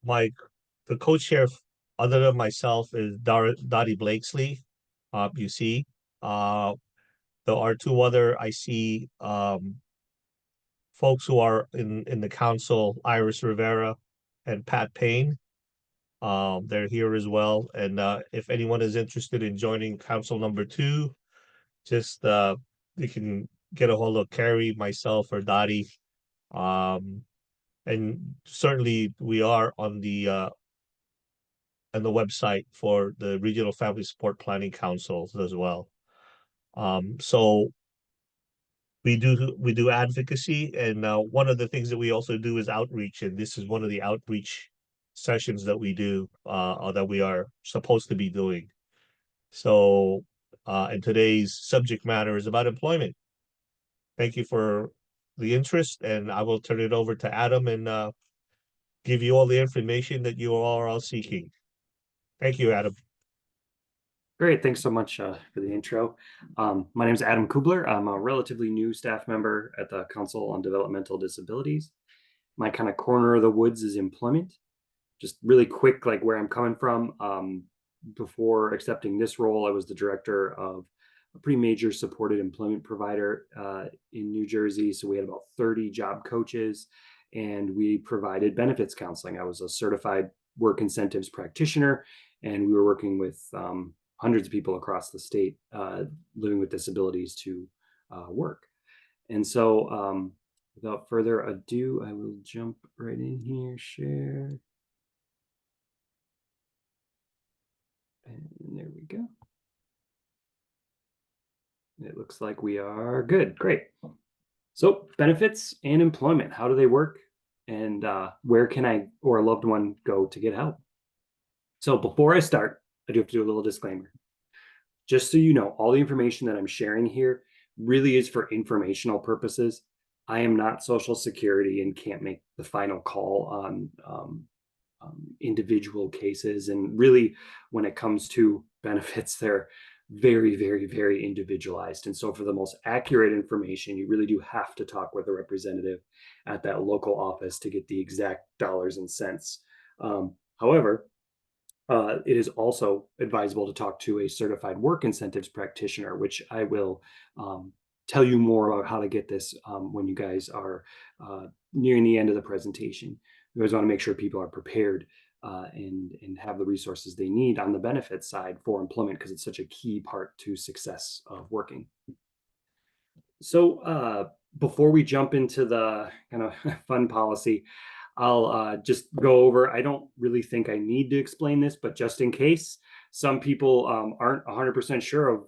my the co-chair other than myself is Dottie Blakesley. You see, uh, there are two other I see folks who are in the council, Iris Rivera and Pat Payne. They're here as well. And if anyone is interested in joining council number two, just you can get a hold of Carrie, myself, or Dottie. Um, and certainly we are on the website for the Regional Family Support Planning Councils as well. So we do advocacy, and one of the things that we also do is outreach, and this is one of the outreach sessions that we do, or that we are supposed to be doing. So, and today's subject matter is about employment. Thank you for the interest, and I will turn it over to Adam and give you all the information that you are all seeking. Thank you, Adam. Great, thanks so much for the intro. My name is Adam Kubler. I'm a relatively new staff member at the Council on Developmental Disabilities. My kind of corner of the woods is employment. Just really quick, like where I'm coming from. Before accepting this role, I was the director of a pretty major supported employment provider in New Jersey. So we had about 30 job coaches, and we provided benefits counseling. I was a certified work incentives practitioner, and we were working with hundreds of people across the state living with disabilities to work. And so without further ado, I will jump right in here, share. And there we go. It looks like we are good. Great. So benefits and employment, how do they work? And where can I or a loved one go to get help? So before I start, I do have to do a little disclaimer. Just so you know, all the information that I'm sharing here really is for informational purposes. I am not Social Security and can't make the final call on individual cases. And really, when it comes to benefits, they're very, very, very individualized. And so, for the most accurate information, you really do have to talk with a representative at that local office to get the exact dollars and cents. However, it is also advisable to talk to a certified work incentives practitioner, which I will tell you more about how to get this when you guys are nearing the end of the presentation. We always want to make sure people are prepared and have the resources they need on the benefits side for employment, because it's such a key part to success of working. So before we jump into the kind of fun policy, I'll just go over. I don't really think I need to explain this, but just in case some people aren't 100% sure of,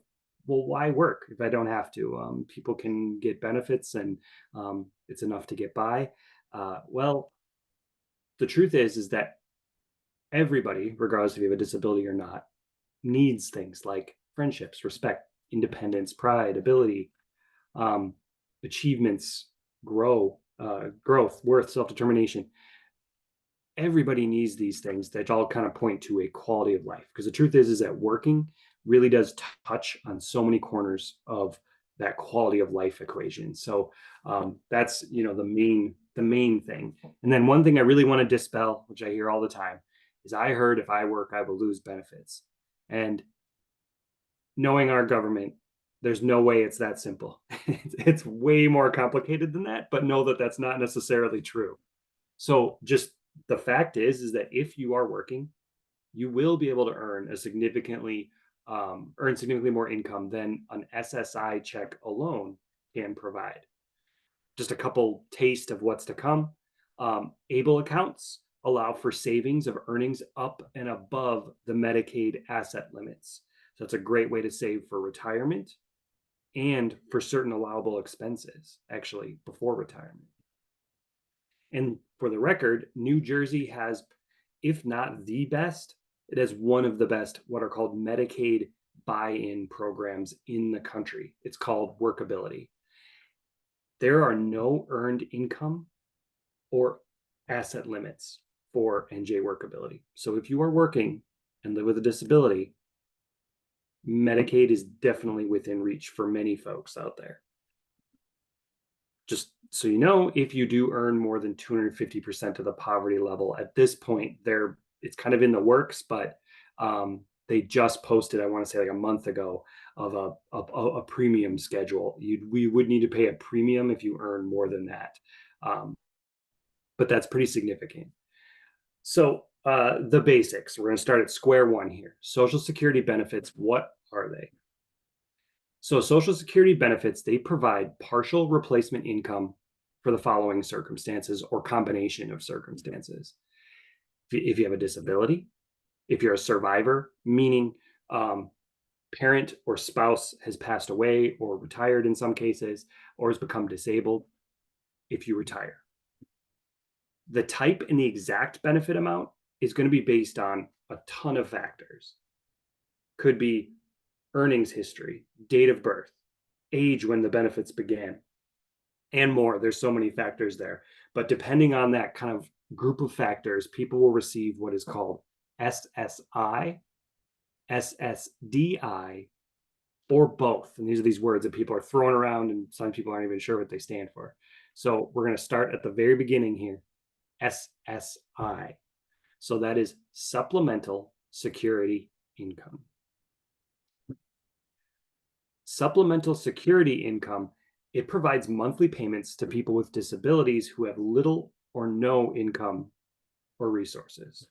well, why work if I don't have to? People can get benefits and it's enough to get by. Well, the truth is that everybody, regardless if you have a disability or not, needs things like friendships, respect, independence, pride, ability, achievements, growth, worth, self-determination. Everybody needs these things that all kind of point to a quality of life, because the truth is that working really does touch on so many corners of that quality of life equation. So that's the main thing. And then one thing I really want to dispel, which I hear all the time, is I heard if I work, I will lose benefits. And knowing our government, there's no way it's that simple. It's way more complicated than that, but know that that's not necessarily true. So just the fact is that if you are working, you will be able to earn significantly more income than an SSI check alone can provide. Just a couple taste of what's to come. ABLE accounts allow for savings of earnings up and above the Medicaid asset limits. So it's a great way to save for retirement and for certain allowable expenses, actually, before retirement. And for the record, New Jersey has, if not the best, it has one of the best, what are called Medicaid buy-in programs in the country. It's called Workability. There are no earned income or asset limits for NJ Workability. So if you are working and live with a disability, Medicaid is definitely within reach for many folks out there. just so you know, if you do earn more than 250% of the poverty level at this point, it's kind of in the works, but they just posted, I want to say like a month ago, of a premium schedule. We would need to pay a premium if you earn more than that, but that's pretty significant. So the basics. We're going to start at square one here. Social Security benefits. What are they? So Social Security benefits, they provide partial replacement income for the following circumstances or combination of circumstances. If you have a disability, if you're a survivor, meaning parent or spouse has passed away or retired in some cases, or has become disabled, if you retire. The type and the exact benefit amount is going to be based on a ton of factors. Could be earnings history, date of birth, age when the benefits began, and more. There's so many factors there. But depending on that kind of group of factors, people will receive what is called SSI, SSDI, or both. And these are these words that people are throwing around, and some people aren't even sure what they stand for. So we're going to start at the very beginning here. SSI. So that is Supplemental Security Income. Supplemental Security Income, it provides monthly payments to people with disabilities who have little or no income or resources.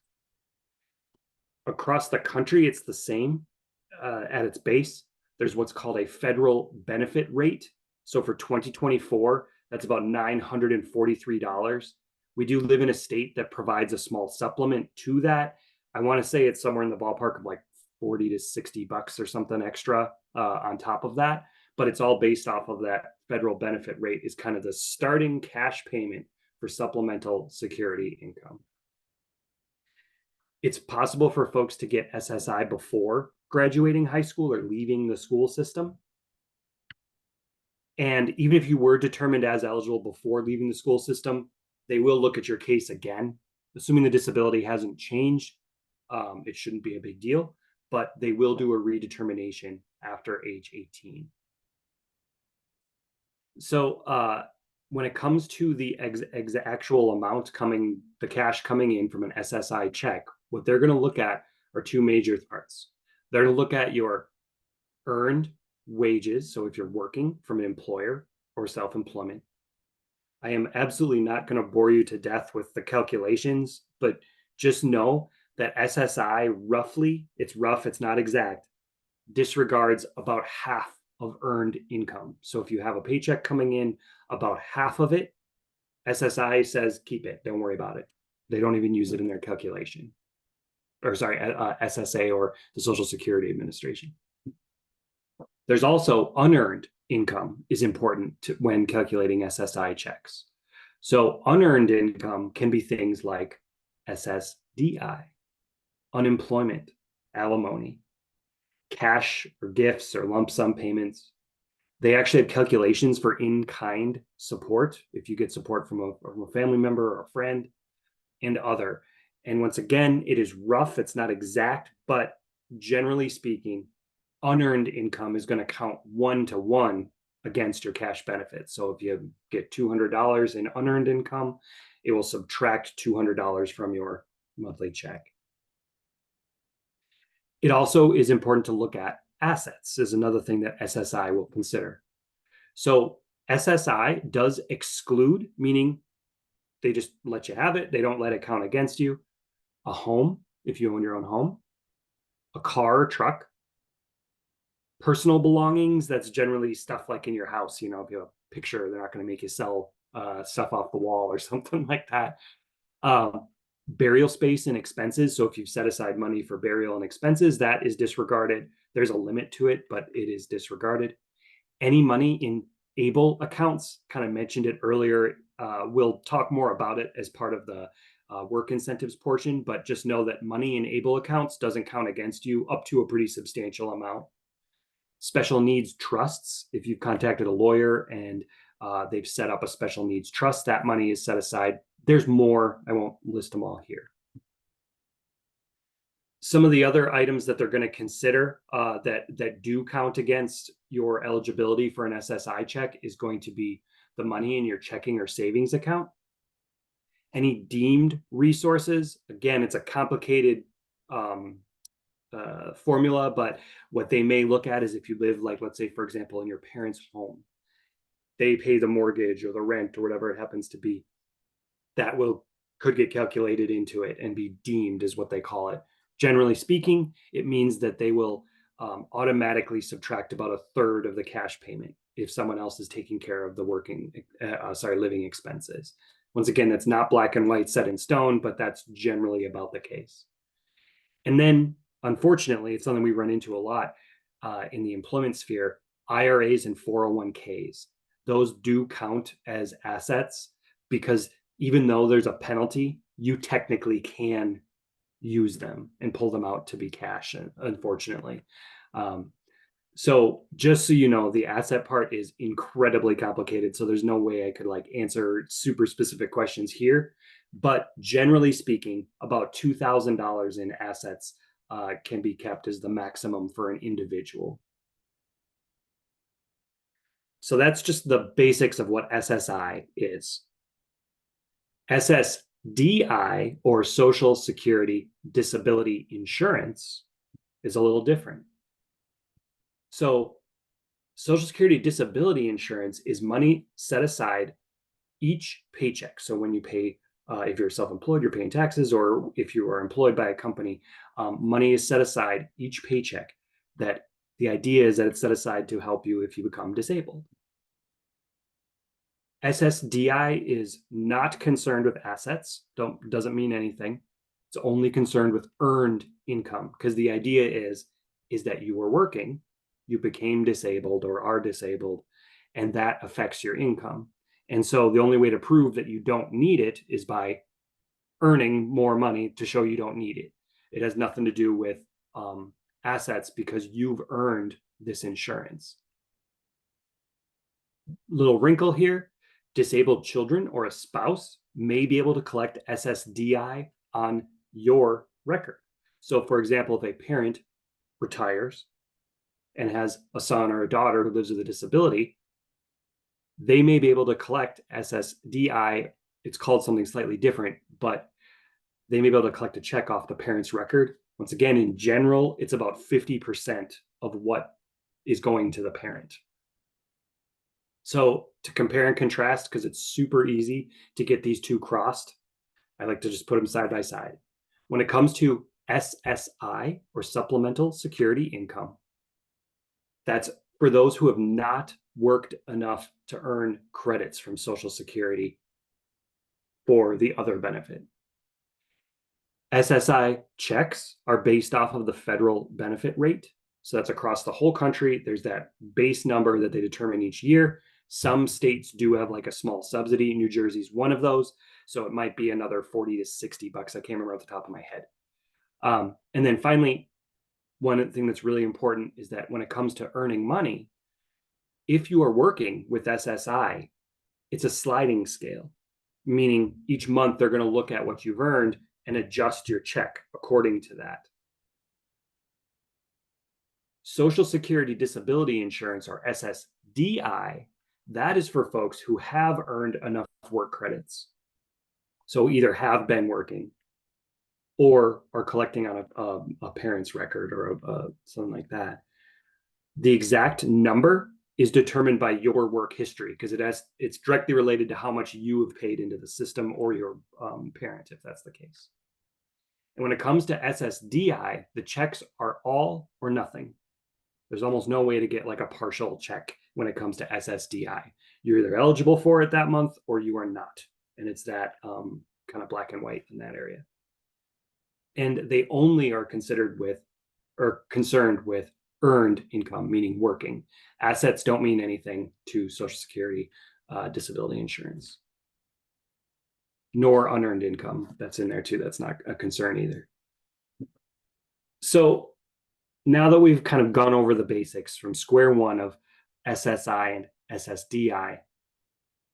Across the country, it's the same at its base. There's what's called a federal benefit rate. So for 2024, that's about $943. We do live in a state that provides a small supplement to that. I want to say it's somewhere in the ballpark of like 40 to 60 bucks or something extra on top of that. But it's all based off of that federal benefit rate is kind of the starting cash payment for supplemental security income. It's possible for folks to get SSI before graduating high school or leaving the school system. And even if you were determined as eligible before leaving the school system, they will look at your case again. Assuming the disability hasn't changed, it shouldn't be a big deal, but they will do a redetermination after age 18. So when it comes to the actual amount the cash coming in from an SSI check, what they're going to look at are two major parts. They're going to look at your earned wages. So if you're working from an employer or self-employment, I am absolutely not going to bore you to death with the calculations, but just know that SSI roughly, it's rough, it's not exact, disregards about half of earned income. So if you have a paycheck coming in, about half of it, SSI says keep it, don't worry about it. They don't even use it in their calculation. Or sorry, SSA or the Social Security Administration. There's also unearned income is important when calculating SSI checks. So unearned income can be things like SSDI, unemployment, alimony, cash or gifts or lump sum payments. They actually have calculations for in-kind support, if you get support from a family member or a friend, and other. And once again, it is rough, it's not exact, but generally speaking, unearned income is going to count 1-to-1 against your cash benefits. So if you get $200 in unearned income, it will subtract $200 from your monthly check. It also is important to look at assets, is another thing that SSI will consider. So SSI does exclude, meaning they just let you have it. They don't let it count against you. A home, if you own your own home, a car or truck, personal belongings, that's generally stuff like in your house. You know, if you have a picture, they're not going to make you sell stuff off the wall or something like that. Burial space and expenses. So if you've set aside money for burial and expenses, that is disregarded. There's a limit to it, but it is disregarded. Any money in ABLE accounts, kind of mentioned it earlier. We'll talk more about it as part of the work incentives portion, but just know that money in ABLE accounts doesn't count against you up to a pretty substantial amount. Special needs trusts, if you've contacted a lawyer and they've set up a special needs trust, that money is set aside. There's more, I won't list them all here. Some of the other items that they're going to consider that do count against your eligibility for an SSI check is going to be the money in your checking or savings account. Any deemed resources, again, it's a complicated formula, but what they may look at is if you live, like, let's say, for example, in your parents' home, they pay the mortgage or the rent or whatever it happens to be. That could get calculated into it and be deemed, is what they call it. Generally speaking, it means that they will automatically subtract about a third of the cash payment if someone else is taking care of the living expenses. Once again, that's not black and white set in stone, but that's generally about the case. And then, unfortunately, it's something we run into a lot in the employment sphere. IRAs and 401ks, those do count as assets, because even though there's a penalty, you technically can use them and pull them out to be cash, unfortunately. So just so you know, the asset part is incredibly complicated. So there's no way I could like answer super specific questions here. But generally speaking, about $2,000 in assets can be kept as the maximum for an individual. So that's just the basics of what SSI is. SSDI, or Social Security Disability Insurance, is a little different. So Social Security Disability Insurance is money set aside each paycheck. So when you pay, if you're self-employed, you're paying taxes, or if you are employed by a company, money is set aside each paycheck. That the idea is that it's set aside to help you if you become disabled. SSDI is not concerned with assets. Doesn't mean anything. It's only concerned with earned income, because the idea is that you were working, you became disabled or are disabled, and that affects your income. And so the only way to prove that you don't need it is by earning more money to show you don't need it. It has nothing to do with assets, because you've earned this insurance. Little wrinkle here: disabled children or a spouse may be able to collect SSDI on your record. So, for example, if a parent retires and has a son or a daughter who lives with a disability, they may be able to collect SSDI. It's called something slightly different, but they may be able to collect a check off the parent's record. Once again, in general, it's about 50% of what is going to the parent. So to compare and contrast, because it's super easy to get these two crossed, I like to just put them side by side. When it comes to SSI, or Supplemental Security Income, that's for those who have not worked enough to earn credits from Social Security for the other benefit. SSI checks are based off of the federal benefit rate. So that's across the whole country. There's that base number that they determine each year. Some states do have like a small subsidy. New Jersey's one of those. So it might be another 40 to 60 bucks. I can't remember off the top of my head. And then finally, one thing that's really important is that when it comes to earning money, if you are working with SSI, it's a sliding scale, meaning each month they're going to look at what you've earned and adjust your check according to that. Social Security Disability Insurance, or SSDI, that is for folks who have earned enough work credits. So either have been working or are collecting on a parent's record or something like that. The exact number is determined by your work history, because it's directly related to how much you have paid into the system, or your parent, if that's the case. And when it comes to SSDI, the checks are all or nothing. There's almost no way to get like a partial check when it comes to SSDI. You're either eligible for it that month or you are not. And it's that kind of black and white in that area. And they only are concerned with earned income, meaning working. Assets don't mean anything to Social Security disability insurance, nor unearned income. That's in there too. That's not a concern either. So now that we've kind of gone over the basics from square one of SSI and SSDI,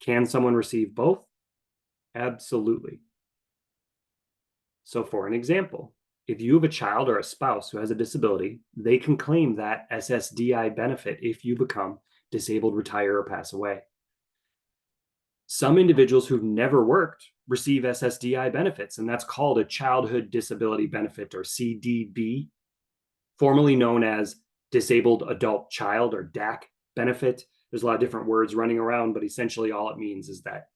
can someone receive both? Absolutely. So for an example, if you have a child or a spouse who has a disability, they can claim that SSDI benefit if you become disabled, retire, or pass away. Some individuals who've never worked receive SSDI benefits, and that's called a childhood disability benefit, or CDB, formerly known as disabled adult child, or DAC benefit. There's a lot of different words running around, but essentially all it means is that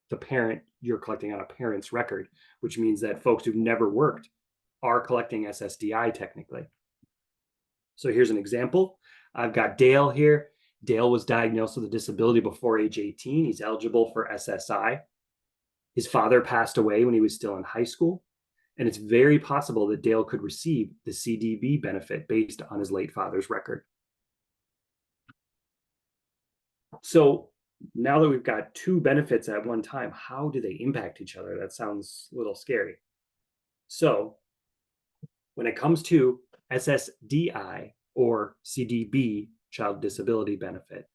the parent, you're collecting on a parent's record, which means that folks who've never worked are collecting SSDI technically. So here's an example. I've got Dale here. Dale was diagnosed with a disability before age 18. He's eligible for SSI. His father passed away when he was still in high school, and it's very possible that Dale could receive the CDB benefit based on his late father's record. So now that we've got two benefits at one time, how do they impact each other? That sounds a little scary. So when it comes to SSDI or CDB, child disability benefit,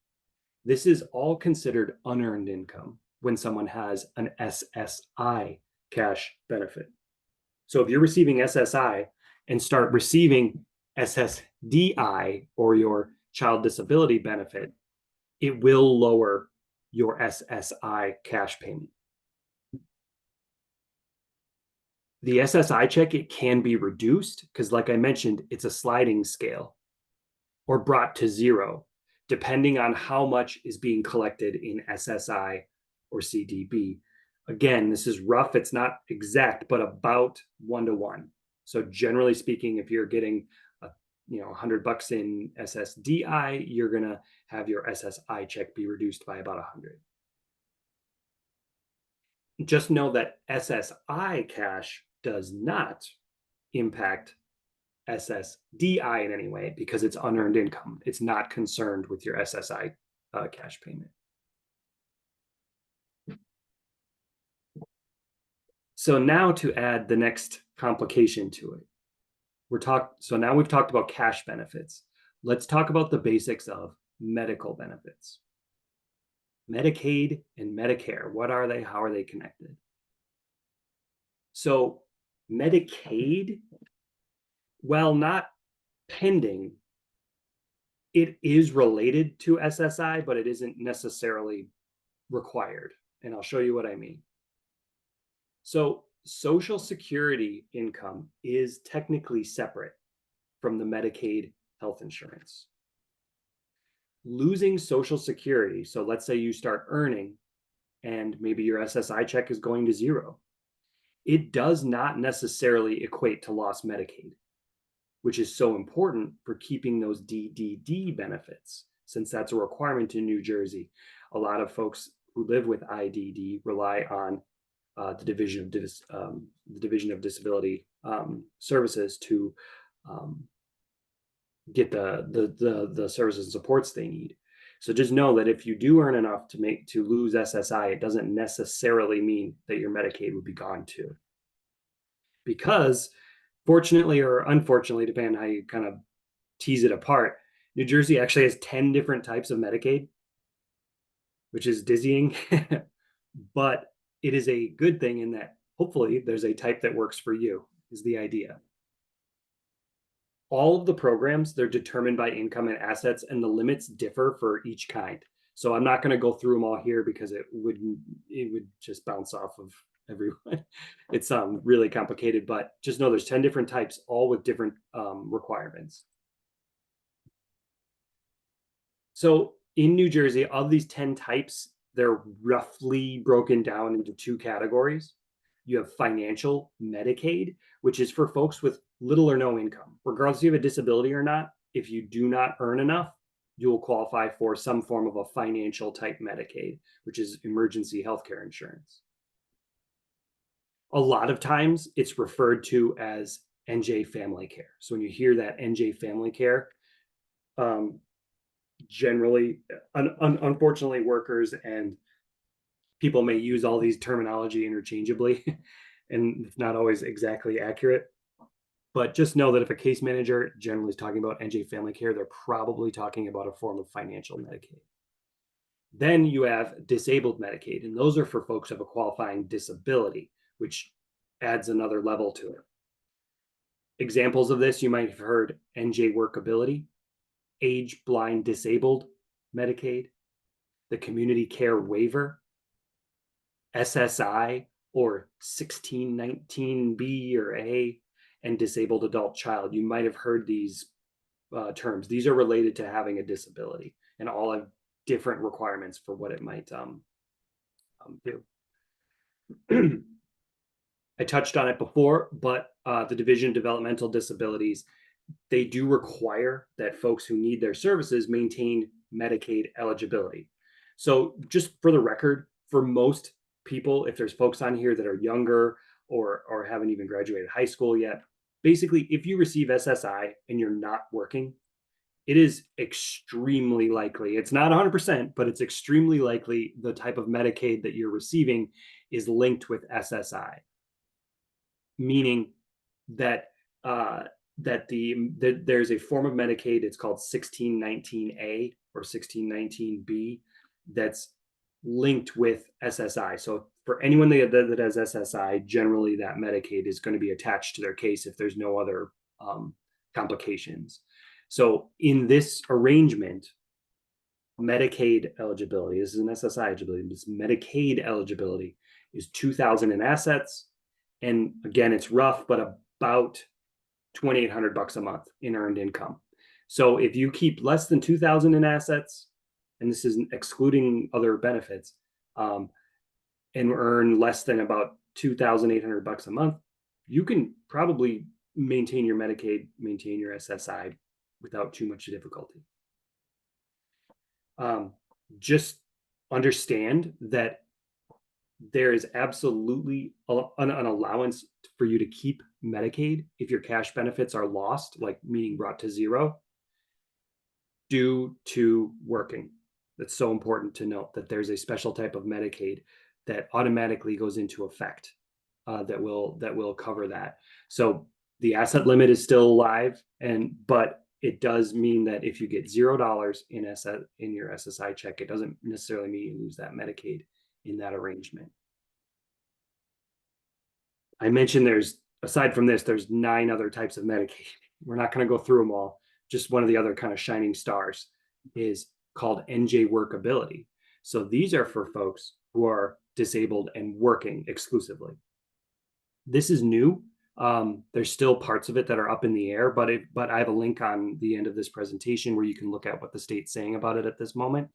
this is all considered unearned income when someone has an SSI cash benefit. So if you're receiving SSI and start receiving SSDI, or your child disability benefit, it will lower your SSI cash payment. The SSI check, it can be reduced because, like I mentioned, it's a sliding scale, or brought to zero, depending on how much is being collected in SSI or CDB. Again, this is rough. It's not exact, but about 1-to-1. So generally speaking, if you're getting $100 in SSDI, you're going to have your SSI check be reduced by about 100. Just know that SSI cash does not impact SSDI in any way because it's unearned income. It's not concerned with your SSI cash payment. So now to add the next complication to it, so now we've talked about cash benefits. Let's talk about the basics of medical benefits. Medicaid and Medicare, what are they? How are they connected? So Medicaid, while not pending, it is related to SSI, but it isn't necessarily required. And I'll show you what I mean. So Social Security income is technically separate from the Medicaid health insurance. Losing Social Security, so let's say you start earning and maybe your SSI check is going to zero, it does not necessarily equate to lost Medicaid, which is so important for keeping those DDD benefits, since that's a requirement in New Jersey. A lot of folks who live with IDD rely on the Division of Disability Services to get the services and supports they need. So just know that if you do earn enough to lose SSI, it doesn't necessarily mean that your Medicaid would be gone too. Because fortunately or unfortunately, depending on how you kind of tease it apart, New Jersey actually has 10 different types of Medicaid, which is dizzying, but it is a good thing in that hopefully there's a type that works for you, is the idea. All of the programs, they're determined by income and assets, and the limits differ for each kind. So I'm not going to go through them all here because it would just bounce off of everyone. It's really complicated, but just know there's 10 different types, all with different requirements. So in New Jersey, of these 10 types, they're roughly broken down into two categories. You have financial Medicaid, which is for folks with little or no income. Regardless if you have a disability or not, if you do not earn enough, you will qualify for some form of a financial type Medicaid, which is emergency healthcare insurance. A lot of times it's referred to as NJ Family Care. So when you hear that NJ Family Care, generally, unfortunately, workers and people may use all these terminology interchangeably, and it's not always exactly accurate. But just know that if a case manager generally is talking about NJ Family Care, they're probably talking about a form of financial Medicaid. Then you have disabled Medicaid, and those are for folks who have a qualifying disability, which adds another level to it. Examples of this, you might have heard NJ Workability, Age Blind Disabled Medicaid, the Community Care Waiver, SSI or 1619B or A, and disabled adult child. You might have heard these terms. These are related to having a disability and all have different requirements for what it might do. I touched on it before, but the Division of Developmental Disabilities, they do require that folks who need their services maintain Medicaid eligibility. So just for the record, for most people, if there's folks on here that are younger or haven't even graduated high school yet, basically, if you receive SSI and you're not working, it is extremely likely, it's not 100%, but it's extremely likely the type of Medicaid that you're receiving is linked with SSI, meaning that there's a form of Medicaid, it's called 1619A or 1619B, that's linked with SSI. So for anyone that has SSI, generally that Medicaid is going to be attached to their case if there's no other complications. So in this arrangement, Medicaid eligibility, this is an SSI eligibility, this Medicaid eligibility is 2,000 in assets. And again, it's rough, but about $2,800 a month in earned income. So if you keep less than 2,000 in assets, and this is excluding other benefits, and earn less than about $2,800 a month, you can probably maintain your Medicaid, maintain your SSI without too much difficulty. Just understand that there is absolutely an allowance for you to keep Medicaid if your cash benefits are lost, like meaning brought to zero, due to working. That's so important to note that there's a special type of Medicaid that automatically goes into effect that will cover that. So the asset limit is still alive, but it does mean that if you get $0 in your SSI check, it doesn't necessarily mean you lose that Medicaid in that arrangement. I mentioned aside from this, there's 9 other types of Medicaid. We're not going to go through them all. Just one of the other kind of shining stars is called NJ workability. So these are for folks who are disabled and working exclusively. This is new. There's still parts of it that are up in the air, but I have a link on the end of this presentation where you can look at what the state's saying about it at this moment.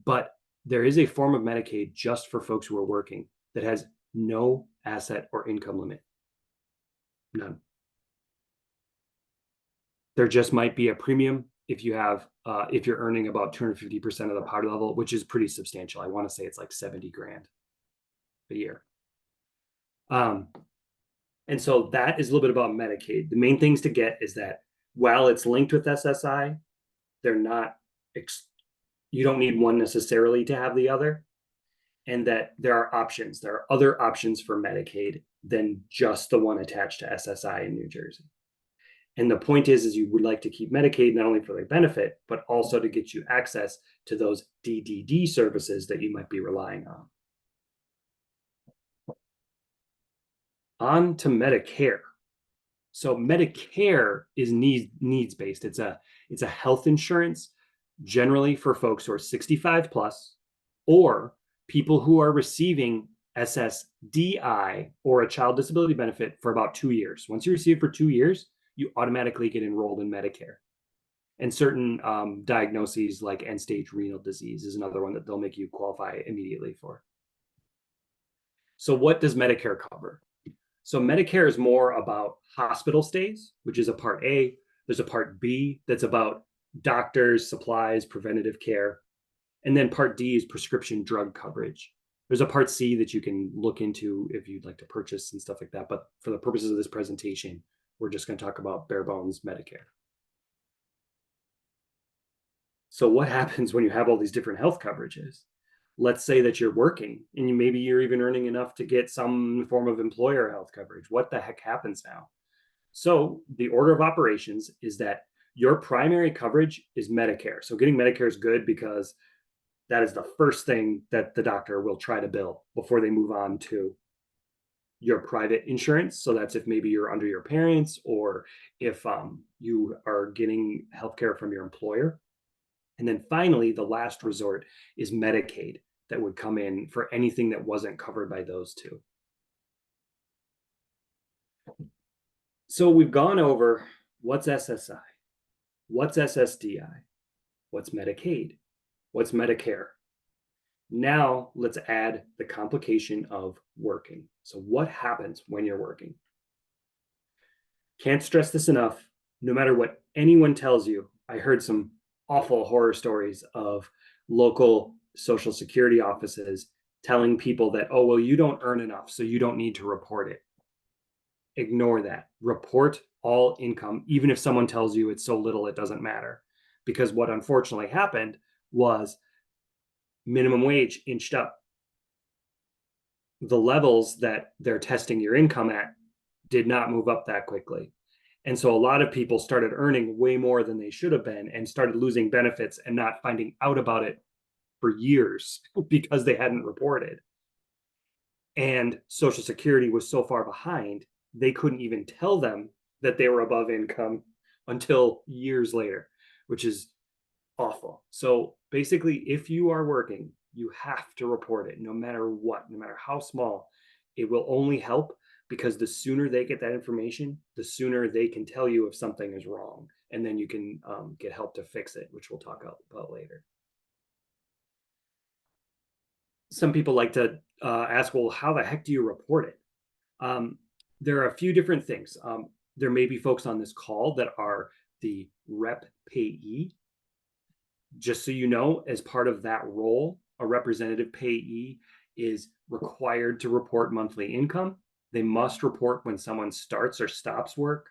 But there is a form of Medicaid just for folks who are working that has no asset or income limit. None. There just might be a premium if you're earning about 250% of the poverty level, which is pretty substantial. I want to say it's like 70 grand a year. And so that is a little bit about Medicaid. The main things to get is that while it's linked with SSI, they're not, you don't need one necessarily to have the other. And that there are options. There are other options for Medicaid than just the one attached to SSI in New Jersey. And the point is you would like to keep Medicaid not only for the benefit, but also to get you access to those DDD services that you might be relying on. On to Medicare. So Medicare is needs-based. It's a health insurance generally for folks who are 65 plus or people who are receiving SSDI or a child disability benefit for about 2 years. Once you receive it for 2 years, you automatically get enrolled in Medicare. And certain diagnoses like end-stage renal disease is another one that they'll make you qualify immediately for. So what does Medicare cover? So Medicare is more about hospital stays, which is a Part A. There's a Part B that's about doctors, supplies, preventative care. And then Part D is prescription drug coverage. There's a Part C that you can look into if you'd like to purchase and stuff like that. But for the purposes of this presentation, we're just going to talk about bare bones Medicare. So what happens when you have all these different health coverages? Let's say that you're working and maybe you're even earning enough to get some form of employer health coverage. What the heck happens now? So the order of operations is that your primary coverage is Medicare. So getting Medicare is good because that is the first thing that the doctor will try to bill before they move on to your private insurance. So that's if maybe you're under your parents or if you are getting healthcare from your employer. And then finally, the last resort is Medicaid. that would come in for anything that wasn't covered by those two. So we've gone over what's SSI, what's SSDI, what's Medicaid, what's Medicare. Now let's add the complication of working. So what happens when you're working? Can't stress this enough. No matter what anyone tells you, I heard some awful horror stories of local Social Security offices telling people that, oh, well, you don't earn enough, so you don't need to report it. Ignore that. Report all income, even if someone tells you it's so little it doesn't matter. Because what unfortunately happened was minimum wage inched up. The levels that they're testing your income at did not move up that quickly. And so a lot of people started earning way more than they should have been and started losing benefits and not finding out about it for years because they hadn't reported. And Social Security was so far behind, they couldn't even tell them that they were above income until years later, which is awful. So basically, if you are working, you have to report it no matter what, no matter how small. It will only help because the sooner they get that information, the sooner they can tell you if something is wrong. And then you can get help to fix it, which we'll talk about later. Some people like to ask, well, how the heck do you report it? There are a few different things. There may be folks on this call that are the rep payee. Just so you know, as part of that role, a representative payee is required to report monthly income. They must report when someone starts or stops work,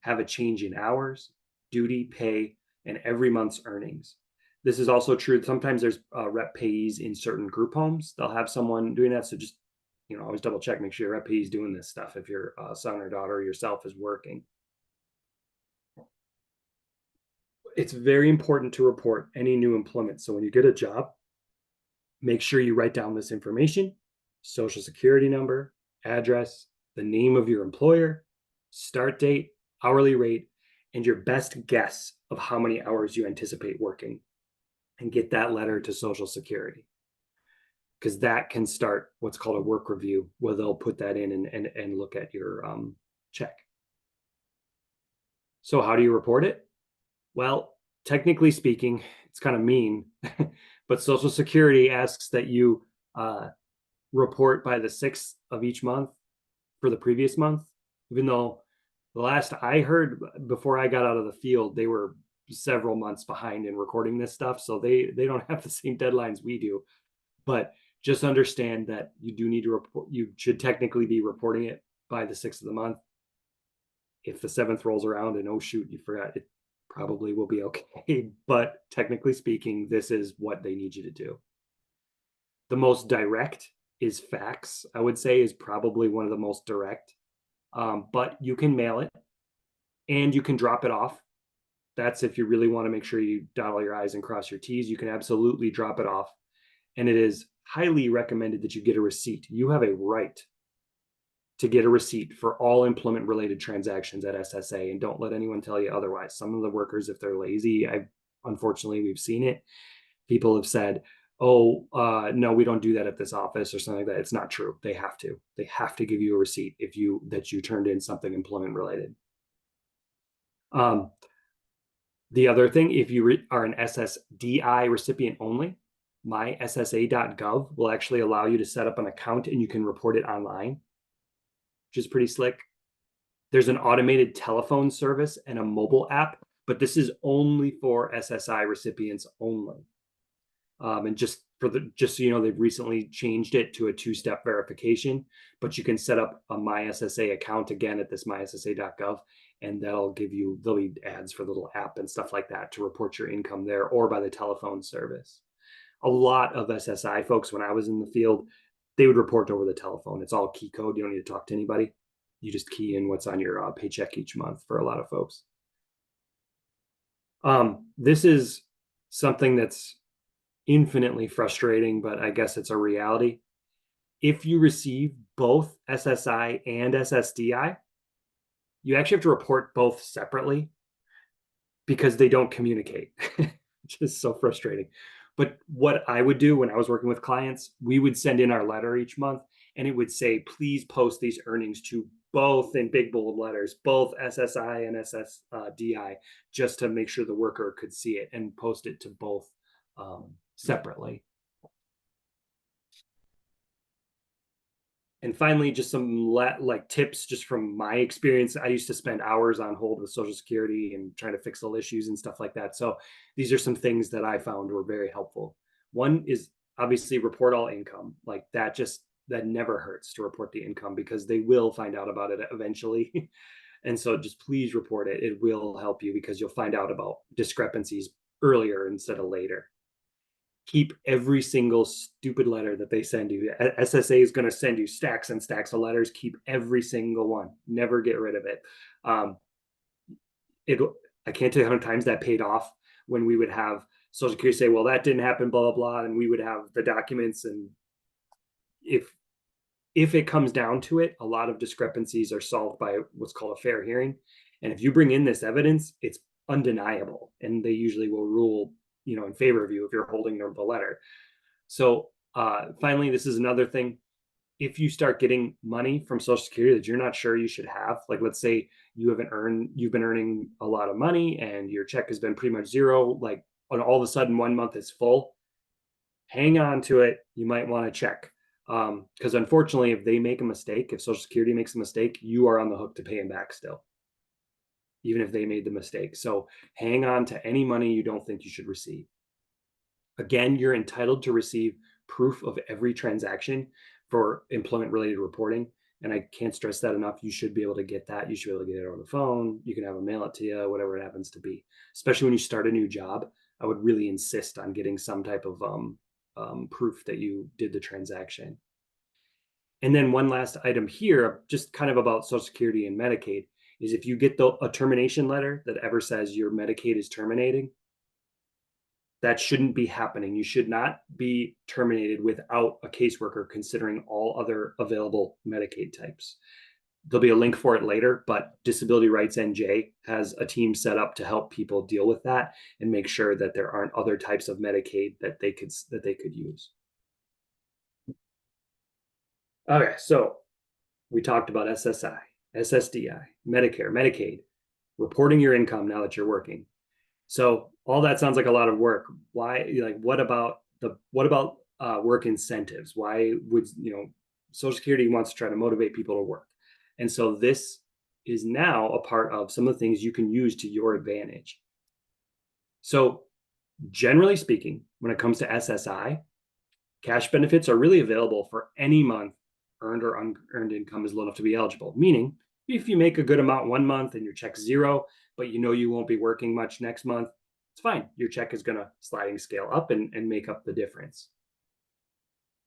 have a change in hours, duty, pay, and every month's earnings. This is also true. Sometimes there's rep payees in certain group homes. They'll have someone doing that. So just, always double check, make sure your rep payee is doing this stuff if your son or daughter or yourself is working. It's very important to report any new employment. So when you get a job, make sure you write down this information: social security number, address, the name of your employer, start date, hourly rate, and your best guess of how many hours you anticipate working, and get that letter to Social Security, because that can start what's called a work review, where they'll put that in and look at your check. So how do you report it? Well, technically speaking, it's kind of mean, but Social Security asks that you report by the 6th of each month for the previous month, even though the last I heard before I got out of the field, they were several months behind in recording this stuff. So they don't have the same deadlines we do. But just understand that you do need to report. You should technically be reporting it by the 6th of the month. If the 7th rolls around and, oh shoot, you forgot, it probably will be okay. But technically speaking, this is what they need you to do. The most direct is fax, I would say, is probably one of the most direct. But you can mail it and you can drop it off. That's if you really want to make sure you dot all your I's and cross your T's. You can absolutely drop it off. And it is highly recommended that you get a receipt. You have a right to get a receipt for all employment related transactions at SSA, and don't let anyone tell you otherwise. Some of the workers, if they're lazy, unfortunately, we've seen it. People have said, oh, no, we don't do that at this office or something like that. It's not true. They have to give you a receipt that you turned in something employment related. The other thing, if you are an SSDI recipient only, myssa.gov will actually allow you to set up an account and you can report it online, which is pretty slick. There's an automated telephone service and a mobile app, but this is only for SSI recipients only. And just so you know, they've recently changed it to a 2-step verification, but you can set up a MySSA account again at this myssa.gov, and there'll be ads for the little app and stuff like that to report your income there, or by the telephone service. A lot of SSI folks, when I was in the field, they would report over the telephone. It's all key code. You don't need to talk to anybody. You just key in what's on your paycheck each month for a lot of folks. This is something that's infinitely frustrating, but I guess it's a reality. If you receive both SSI and SSDI, you actually have to report both separately because they don't communicate, which is so frustrating. But what I would do when I was working with clients, we would send in our letter each month and it would say, please post these earnings to both, in big bold letters, both SSI and SSDI, just to make sure the worker could see it and post it to both separately. And finally, just some like tips just from my experience. I used to spend hours on hold with Social Security and trying to fix all issues and stuff like that. So these are some things that I found were very helpful. One is obviously report all income. Like that never hurts to report the income because they will find out about it eventually. And so just please report it. It will help you because you'll find out about discrepancies earlier instead of later. Keep every single stupid letter that they send you. SSA is going to send you stacks and stacks of letters. Keep every single one. Never get rid of it. I can't tell you how many times that paid off when we would have Social Security say, well, that didn't happen, blah, blah, blah. And we would have the documents. And if it comes down to it, a lot of discrepancies are solved by what's called a fair hearing. And if you bring in this evidence, it's undeniable. And they usually will rule in favor of you if you're holding the letter. So finally, this is another thing. If you start getting money from Social Security that you're not sure you should have, like let's say you've been earning a lot of money and your check has been pretty much zero, like all of a sudden 1 month is full, hang on to it. You might want to check. Because unfortunately, if they make a mistake, if Social Security makes a mistake, you are on the hook to pay them back still, even if they made the mistake. So hang on to any money you don't think you should receive. Again, you're entitled to receive proof of every transaction for employment-related reporting. And I can't stress that enough. You should be able to get that. You should be able to get it over the phone. You can have them mail it to you, whatever it happens to be. Especially when you start a new job, I would really insist on getting some type of proof that you did the transaction. And then one last item here, just kind of about Social Security and Medicaid, is if you get a termination letter that ever says your Medicaid is terminating, that shouldn't be happening. You should not be terminated without a caseworker considering all other available Medicaid types. There'll be a link for it later, but Disability Rights NJ has a team set up to help people deal with that and make sure that there aren't other types of Medicaid that they could use. Okay, so we talked about SSI, SSDI, Medicare, Medicaid, reporting your income now that you're working. So all that sounds like a lot of work. Why? Like, what about work incentives? Why would Social Security wants to try to motivate people to work, and so this is now a part of some of the things you can use to your advantage. So, generally speaking, when it comes to SSI, cash benefits are really available for any month earned or unearned income is low enough to be eligible. Meaning, if you make a good amount 1 month and your check's zero, but you won't be working much next month, it's fine. Your check is going to sliding scale up and make up the difference.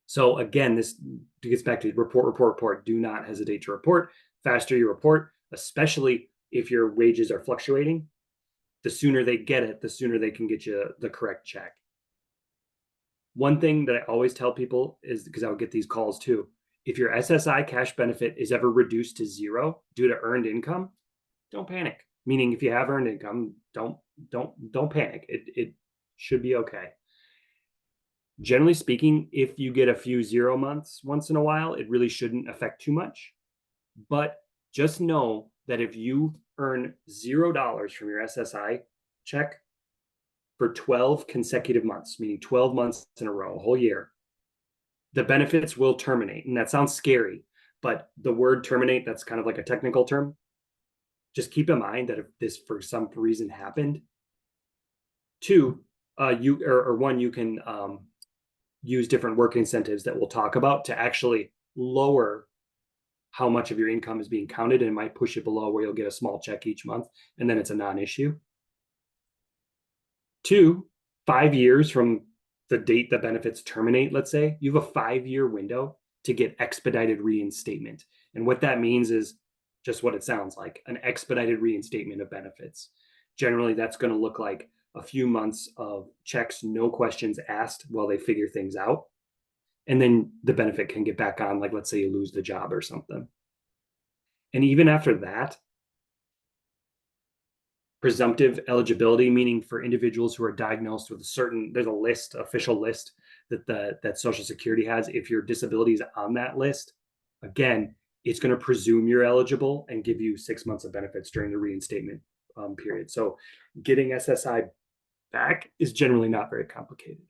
So again, this gets back to report. Do not hesitate to report. Faster you report, especially if your wages are fluctuating, the sooner they get it, the sooner they can get you the correct check. One thing that I always tell people is, because I'll get these calls too, if your SSI cash benefit is ever reduced to zero due to earned income, don't panic. Meaning, if you have earned income, don't panic. It should be okay. Generally speaking, if you get a few 0 months once in a while, it really shouldn't affect too much. But just know that if you earn $0 from your SSI check for 12 consecutive months, meaning 12 months in a row, a whole year, the benefits will terminate. And that sounds scary, but the word terminate, that's kind of like a technical term. Just keep in mind that if this for some reason happened, you can use different work incentives that we'll talk about to actually lower how much of your income is being counted, and it might push it below where you'll get a small check each month, and then it's a non-issue. 2, 5 years from the date that benefits terminate, let's say, you have a 5-year window to get expedited reinstatement. And what that means is just what it sounds like, an expedited reinstatement of benefits. Generally, that's going to look like a few months of checks, no questions asked while they figure things out. And then the benefit can get back on, like let's say you lose the job or something. And even after that, presumptive eligibility, meaning for individuals who are diagnosed with a certain, there's a list, official list that Social Security has. If your disability is on that list, again, it's going to presume you're eligible and give you 6 months of benefits during the reinstatement period. So getting SSI back is generally not very complicated.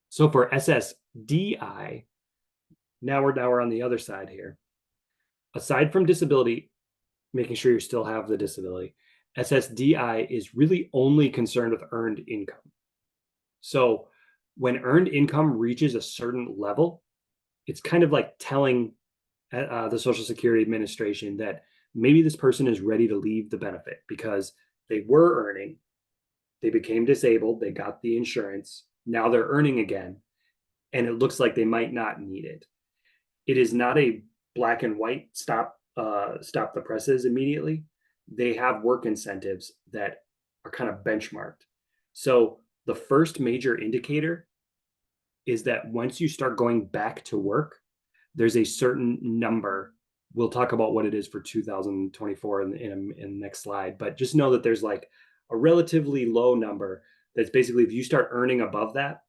So for SSDI, now we're on the other side here. Aside from disability, making sure you still have the disability, SSDI is really only concerned with earned income. So when earned income reaches a certain level, it's kind of like telling the Social Security Administration that maybe this person is ready to leave the benefit because they were earning, they became disabled, they got the insurance, now they're earning again, and it looks like they might not need it. It is not a black and white stop the presses immediately. They have work incentives that are kind of benchmarked. So the first major indicator is that once you start going back to work, there's a certain number. We'll talk about what it is for 2024 in the next slide, but just know that there's like a relatively low number that's basically if you start earning above that,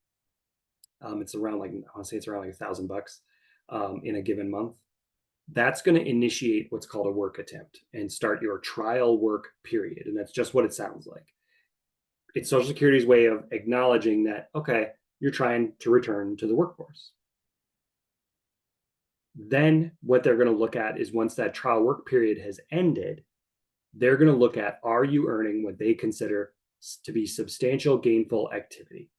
it's around like, I want to say it's around like $1,000 in a given month. That's going to initiate what's called a work attempt and start your trial work period. And that's just what it sounds like. It's Social Security's way of acknowledging that, okay, you're trying to return to the workforce. Then what they're going to look at is once that trial work period has ended, they're going to look at, are you earning what they consider to be substantial gainful activity?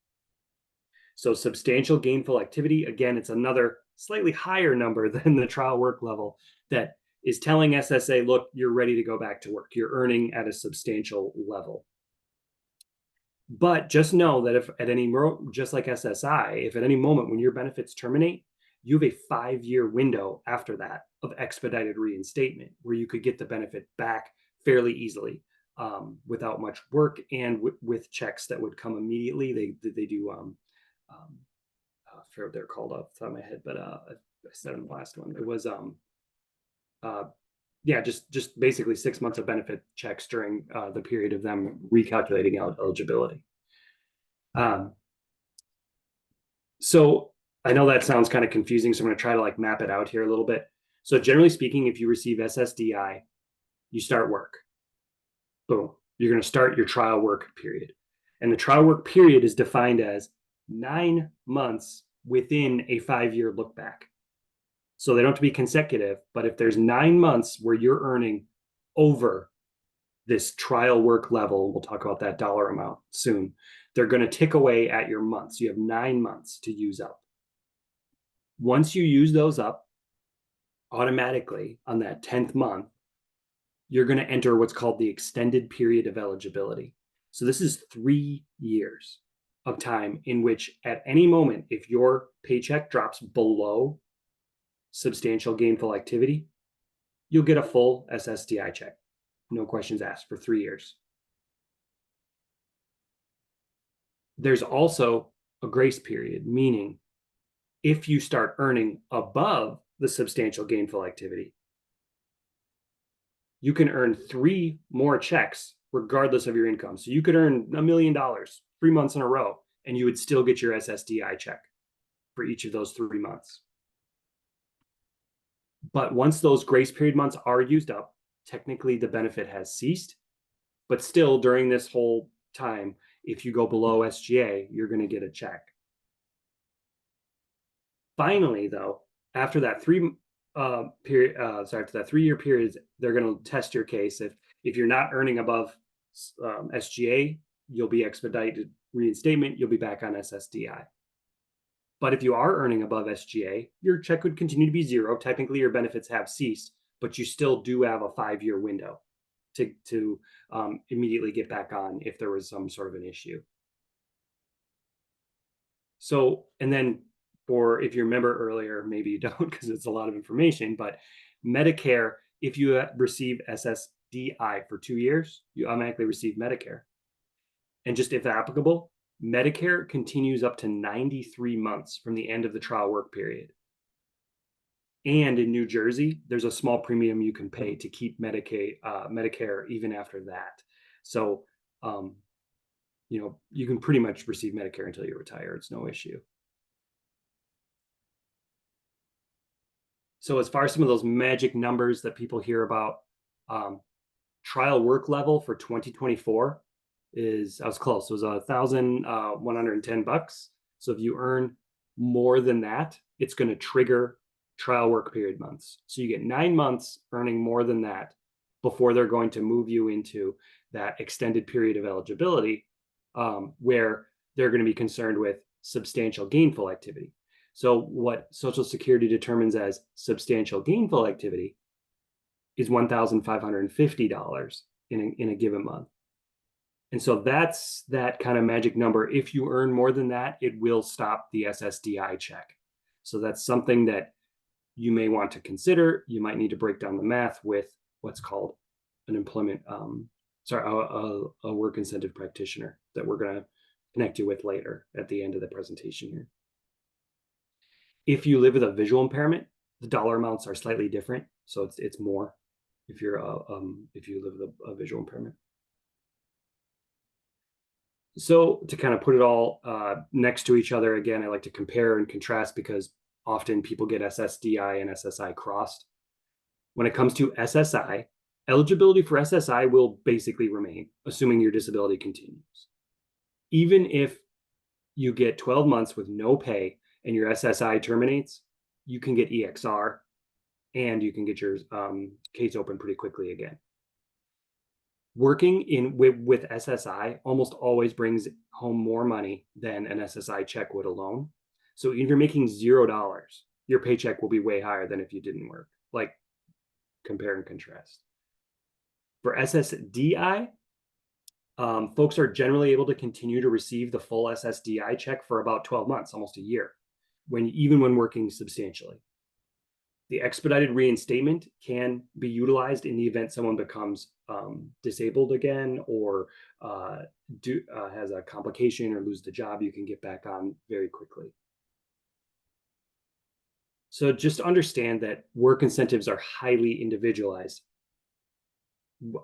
So substantial gainful activity, again, it's another slightly higher number than the trial work level that is telling SSA, look, you're ready to go back to work. You're earning at a substantial level. But just know that if at any, just like SSI, if at any moment when your benefits terminate, you have a 5-year window after that of expedited reinstatement where you could get the benefit back fairly easily without much work and with checks that would come immediately. They do I forget what they're called off the top of my head, but I said in the last one, it was yeah, just basically 6 months of benefit checks during the period of them recalculating eligibility. So I know that sounds kind of confusing, so I'm going to try to like map it out here a little bit. So generally speaking, if you receive SSDI, you start work. Boom, you're going to start your trial work period. And the trial work period is defined as 9 months within a 5-year look back. So they don't have to be consecutive, but if there's 9 months where you're earning over this trial work level, we'll talk about that dollar amount soon, they're going to tick away at your months. You have 9 months to use up. Once you use those up, automatically on that 10th month, you're going to enter what's called the extended period of eligibility. So this is 3 years of time in which at any moment, if your paycheck drops below substantial gainful activity, you'll get a full SSDI check. No questions asked for 3 years. There's also a grace period, meaning if you start earning above the substantial gainful activity, you can earn 3 more checks regardless of your income. So you could earn $1 million 3 months in a row, and you would still get your SSDI check for each of those 3 months. But once those grace period months are used up, technically the benefit has ceased. But still, during this whole time, if you go below SGA, you're going to get a check. Finally, though, after that 3-year period, they're going to test your case. If you're not earning above SGA, you'll be expedited reinstatement. You'll be back on SSDI. But if you are earning above SGA, your check would continue to be 0. Technically, your benefits have ceased, but you still do have a 5-year window to immediately get back on if there was some sort of an issue. So, and then if you remember earlier, maybe you don't because it's a lot of information, but Medicare, if you receive SSDI for 2 years, you automatically receive Medicare. And just if applicable, Medicare continues up to 93 months from the end of the trial work period. And in New Jersey, there's a small premium you can pay to keep Medicare even after that. So, um, you can pretty much receive Medicare until you retire. It's no issue. So as far as some of those magic numbers that people hear about, um, trial work level for 2024 is, I was close. It was $1,110. So if you earn more than that, it's going to trigger trial work period months. So you get 9 months earning more than that before they're going to move you into that extended period of eligibility, where they're going to be concerned with substantial gainful activity. So what Social Security determines as substantial gainful activity is $1,550 in a given month. And so that's that kind of magic number. If you earn more than that, it will stop the SSDI check. So that's something that you may want to consider. You might need to break down the math with what's called an a work incentive practitioner that we're going to connect you with later at the end of the presentation here. If you live with a visual impairment, the dollar amounts are slightly different. So it's more if you live with a visual impairment. So to kind of put it all next to each other, again, I like to compare and contrast because often people get SSDI and SSI crossed. When it comes to SSI, eligibility for SSI will basically remain, assuming your disability continues. Even if you get 12 months with no pay and your SSI terminates, you can get EXR and you can get your case open pretty quickly again. Working with SSI almost always brings home more money than an SSI check would alone. So if you're making $0, your paycheck will be way higher than if you didn't work. Like, compare and contrast. For SSDI, folks are generally able to continue to receive the full SSDI check for about 12 months, almost a year, even when working substantially. The expedited reinstatement can be utilized in the event someone becomes disabled again or has a complication or lose the job. You can get back on very quickly. So just understand that work incentives are highly individualized.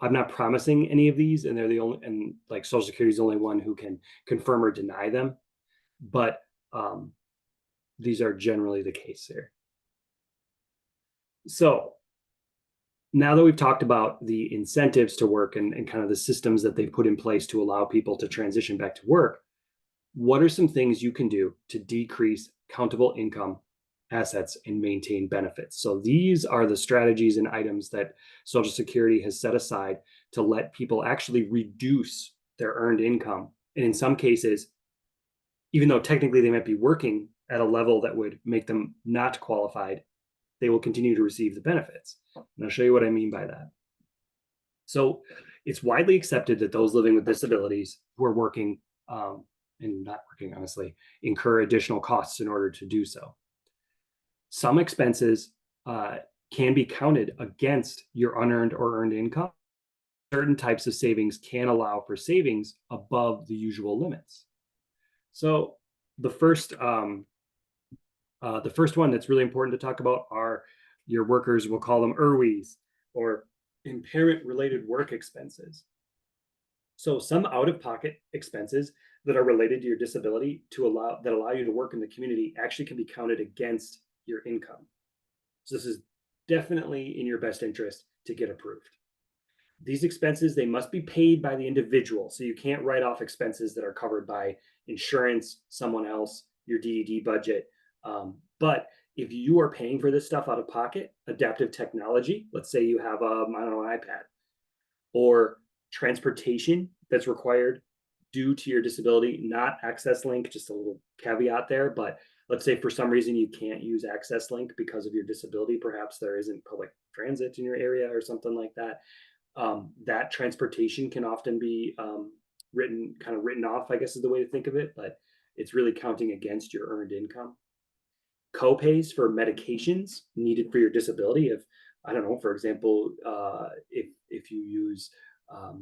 I'm not promising any of these, and like Social Security is the only one who can confirm or deny them, but these are generally the case there. So now that we've talked about the incentives to work and kind of the systems that they've put in place to allow people to transition back to work, what are some things you can do to decrease countable income, assets, and maintain benefits? So these are the strategies and items that Social Security has set aside to let people actually reduce their earned income. And in some cases, even though technically they might be working at a level that would make them not qualified, they will continue to receive the benefits. And I'll show you what I mean by that. So it's widely accepted that those living with disabilities who are working and not working, honestly, incur additional costs in order to do so. Some expenses can be counted against your unearned or earned income. Certain types of savings can allow for savings above the usual limits. So the first one that's really important to talk about are your workers, we'll call them IRWEs, or impairment-related work expenses. So some out-of-pocket expenses that are related to your disability that allow you to work in the community actually can be counted against your income. So this is definitely in your best interest to get approved. These expenses, they must be paid by the individual. So you can't write off expenses that are covered by insurance, someone else, your DED budget. But if you are paying for this stuff out of pocket, adaptive technology, let's say you have an iPad, or transportation that's required due to your disability, not Access Link, just a little caveat there, but let's say for some reason you can't use Access Link because of your disability, perhaps there isn't public transit in your area or something like that. That transportation can often be written off, I guess is the way to think of it, but it's really counting against your earned income. Co-pays for medications needed for your disability. If, I don't know, for example, if you use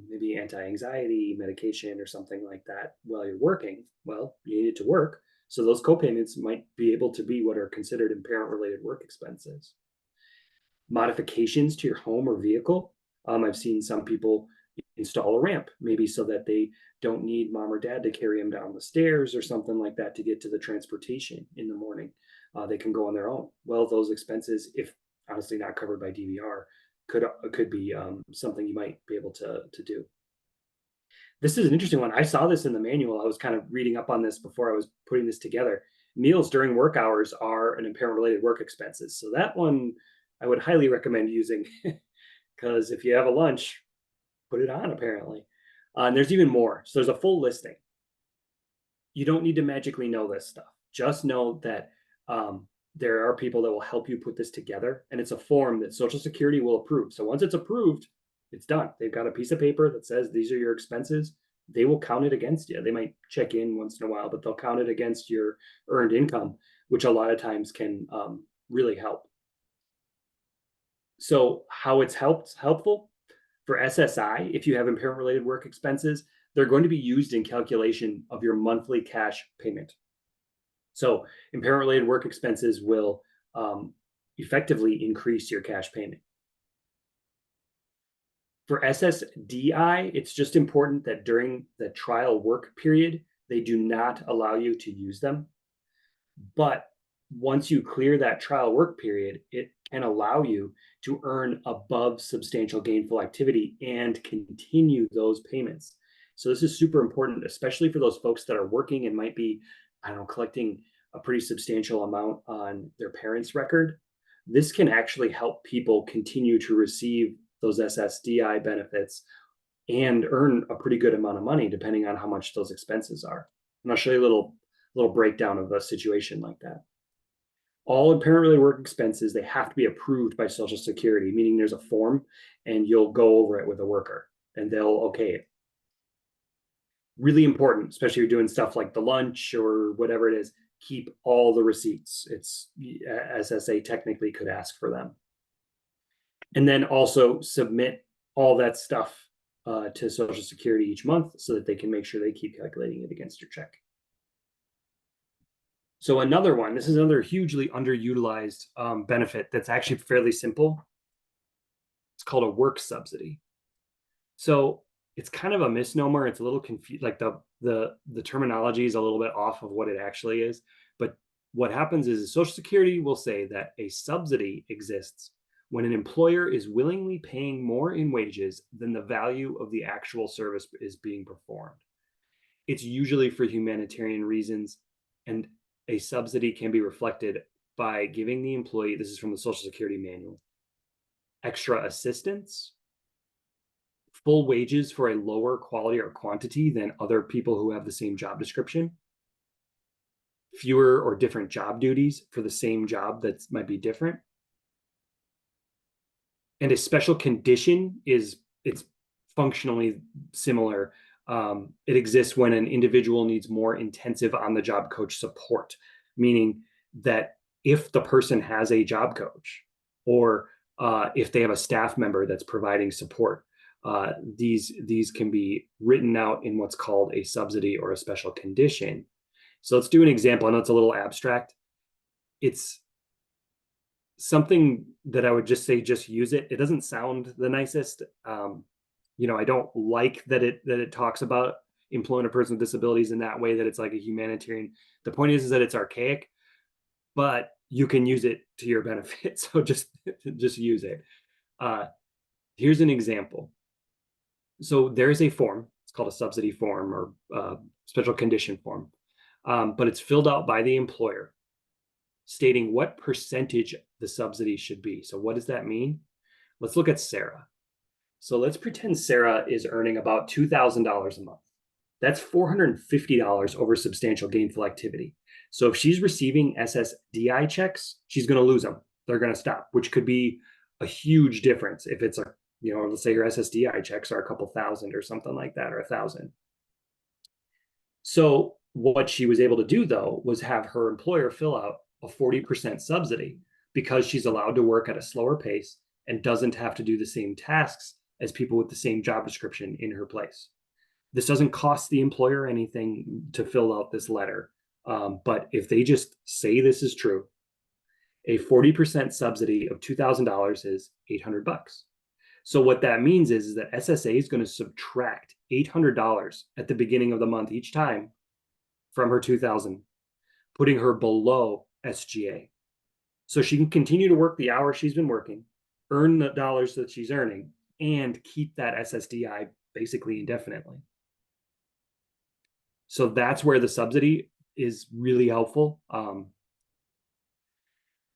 maybe anti-anxiety medication or something like that while you're working, well, you need it to work. So those co-payments might be able to be what are considered impairment-related work expenses. modifications to your home or vehicle. I've seen some people install a ramp, maybe so that they don't need mom or dad to carry them down the stairs or something like that to get to the transportation in the morning. They can go on their own. Well, those expenses, if honestly not covered by DVR, could be something you might be able to do. This is an interesting one. I saw this in the manual. I was kind of reading up on this before I was putting this together. Meals during work hours are an impairment related work expenses. So that one I would highly recommend using because if you have a lunch, put it on apparently. And there's even more. So there's a full listing. You don't need to magically know this stuff. Just know that there are people that will help you put this together. And it's a form that Social Security will approve. So once it's approved, it's done. They've got a piece of paper that says these are your expenses. They will count it against you. They might check in once in a while, but they'll count it against your earned income, which a lot of times can really help. So how it's helpful for SSI, if you have impairment related work expenses, they're going to be used in calculation of your monthly cash payment. So impairment related work expenses will effectively increase your cash payment. For SSDI, it's just important that during the trial work period, they do not allow you to use them. But once you clear that trial work period, it can allow you to earn above substantial gainful activity and continue those payments. So this is super important, especially for those folks that are working and might be, I don't know, collecting a pretty substantial amount on their parents' record. This can actually help people continue to receive those SSDI benefits and earn a pretty good amount of money depending on how much those expenses are. And I'll show you a little breakdown of a situation like that. All impairment related work expenses, they have to be approved by Social Security, meaning there's a form and you'll go over it with a worker and they'll okay it. Really important, especially if you're doing stuff like the lunch or whatever it is, keep all the receipts. It's SSA technically could ask for them. And then also submit all that stuff to Social Security each month so that they can make sure they keep calculating it against your check. So another one, this is another hugely underutilized benefit that's actually fairly simple. It's called a work subsidy. So it's kind of a misnomer. It's a little confused, like the terminology is a little bit off of what it actually is. But what happens is Social Security will say that a subsidy exists when an employer is willingly paying more in wages than the value of the actual service is being performed. It's usually for humanitarian reasons, and a subsidy can be reflected by giving the employee, this is from the Social Security manual, extra assistance, full wages for a lower quality or quantity than other people who have the same job description, fewer or different job duties for the same job that might be different. And a special condition it's functionally similar. It exists when an individual needs more intensive on-the-job coach support, meaning that if the person has a job coach or if they have a staff member that's providing support, these can be written out in what's called a subsidy or a special condition. So let's do an example. I know it's a little abstract. It's something that I would just say, just use it. It doesn't sound the nicest. I don't like that it talks about employing a person with disabilities in that way, that it's like a humanitarian. The point is that it's archaic, but you can use it to your benefit. So just use it. Here's an example. So there's a form. It's called a subsidy form or special condition form, but it's filled out by the employer, stating what percentage the subsidy should be. So what does that mean? Let's look at Sarah. So let's pretend Sarah is earning about $2,000 a month. That's $450 over substantial gainful activity. So if she's receiving SSDI checks, she's going to lose them. They're going to stop, which could be a huge difference if it's let's say your SSDI checks are a couple thousand or something like that, or 1,000. So what she was able to do, though, was have her employer fill out a 40% subsidy because she's allowed to work at a slower pace and doesn't have to do the same tasks as people with the same job description in her place. This doesn't cost the employer anything to fill out this letter. But if they just say this is true, A 40% subsidy of $2,000 is $800. So what that means is that SSA is going to subtract $800 at the beginning of the month each time from her 2,000, putting her below SGA. So she can continue to work the hours she's been working, earn the dollars that she's earning, and keep that SSDI basically indefinitely. So that's where the subsidy is really helpful.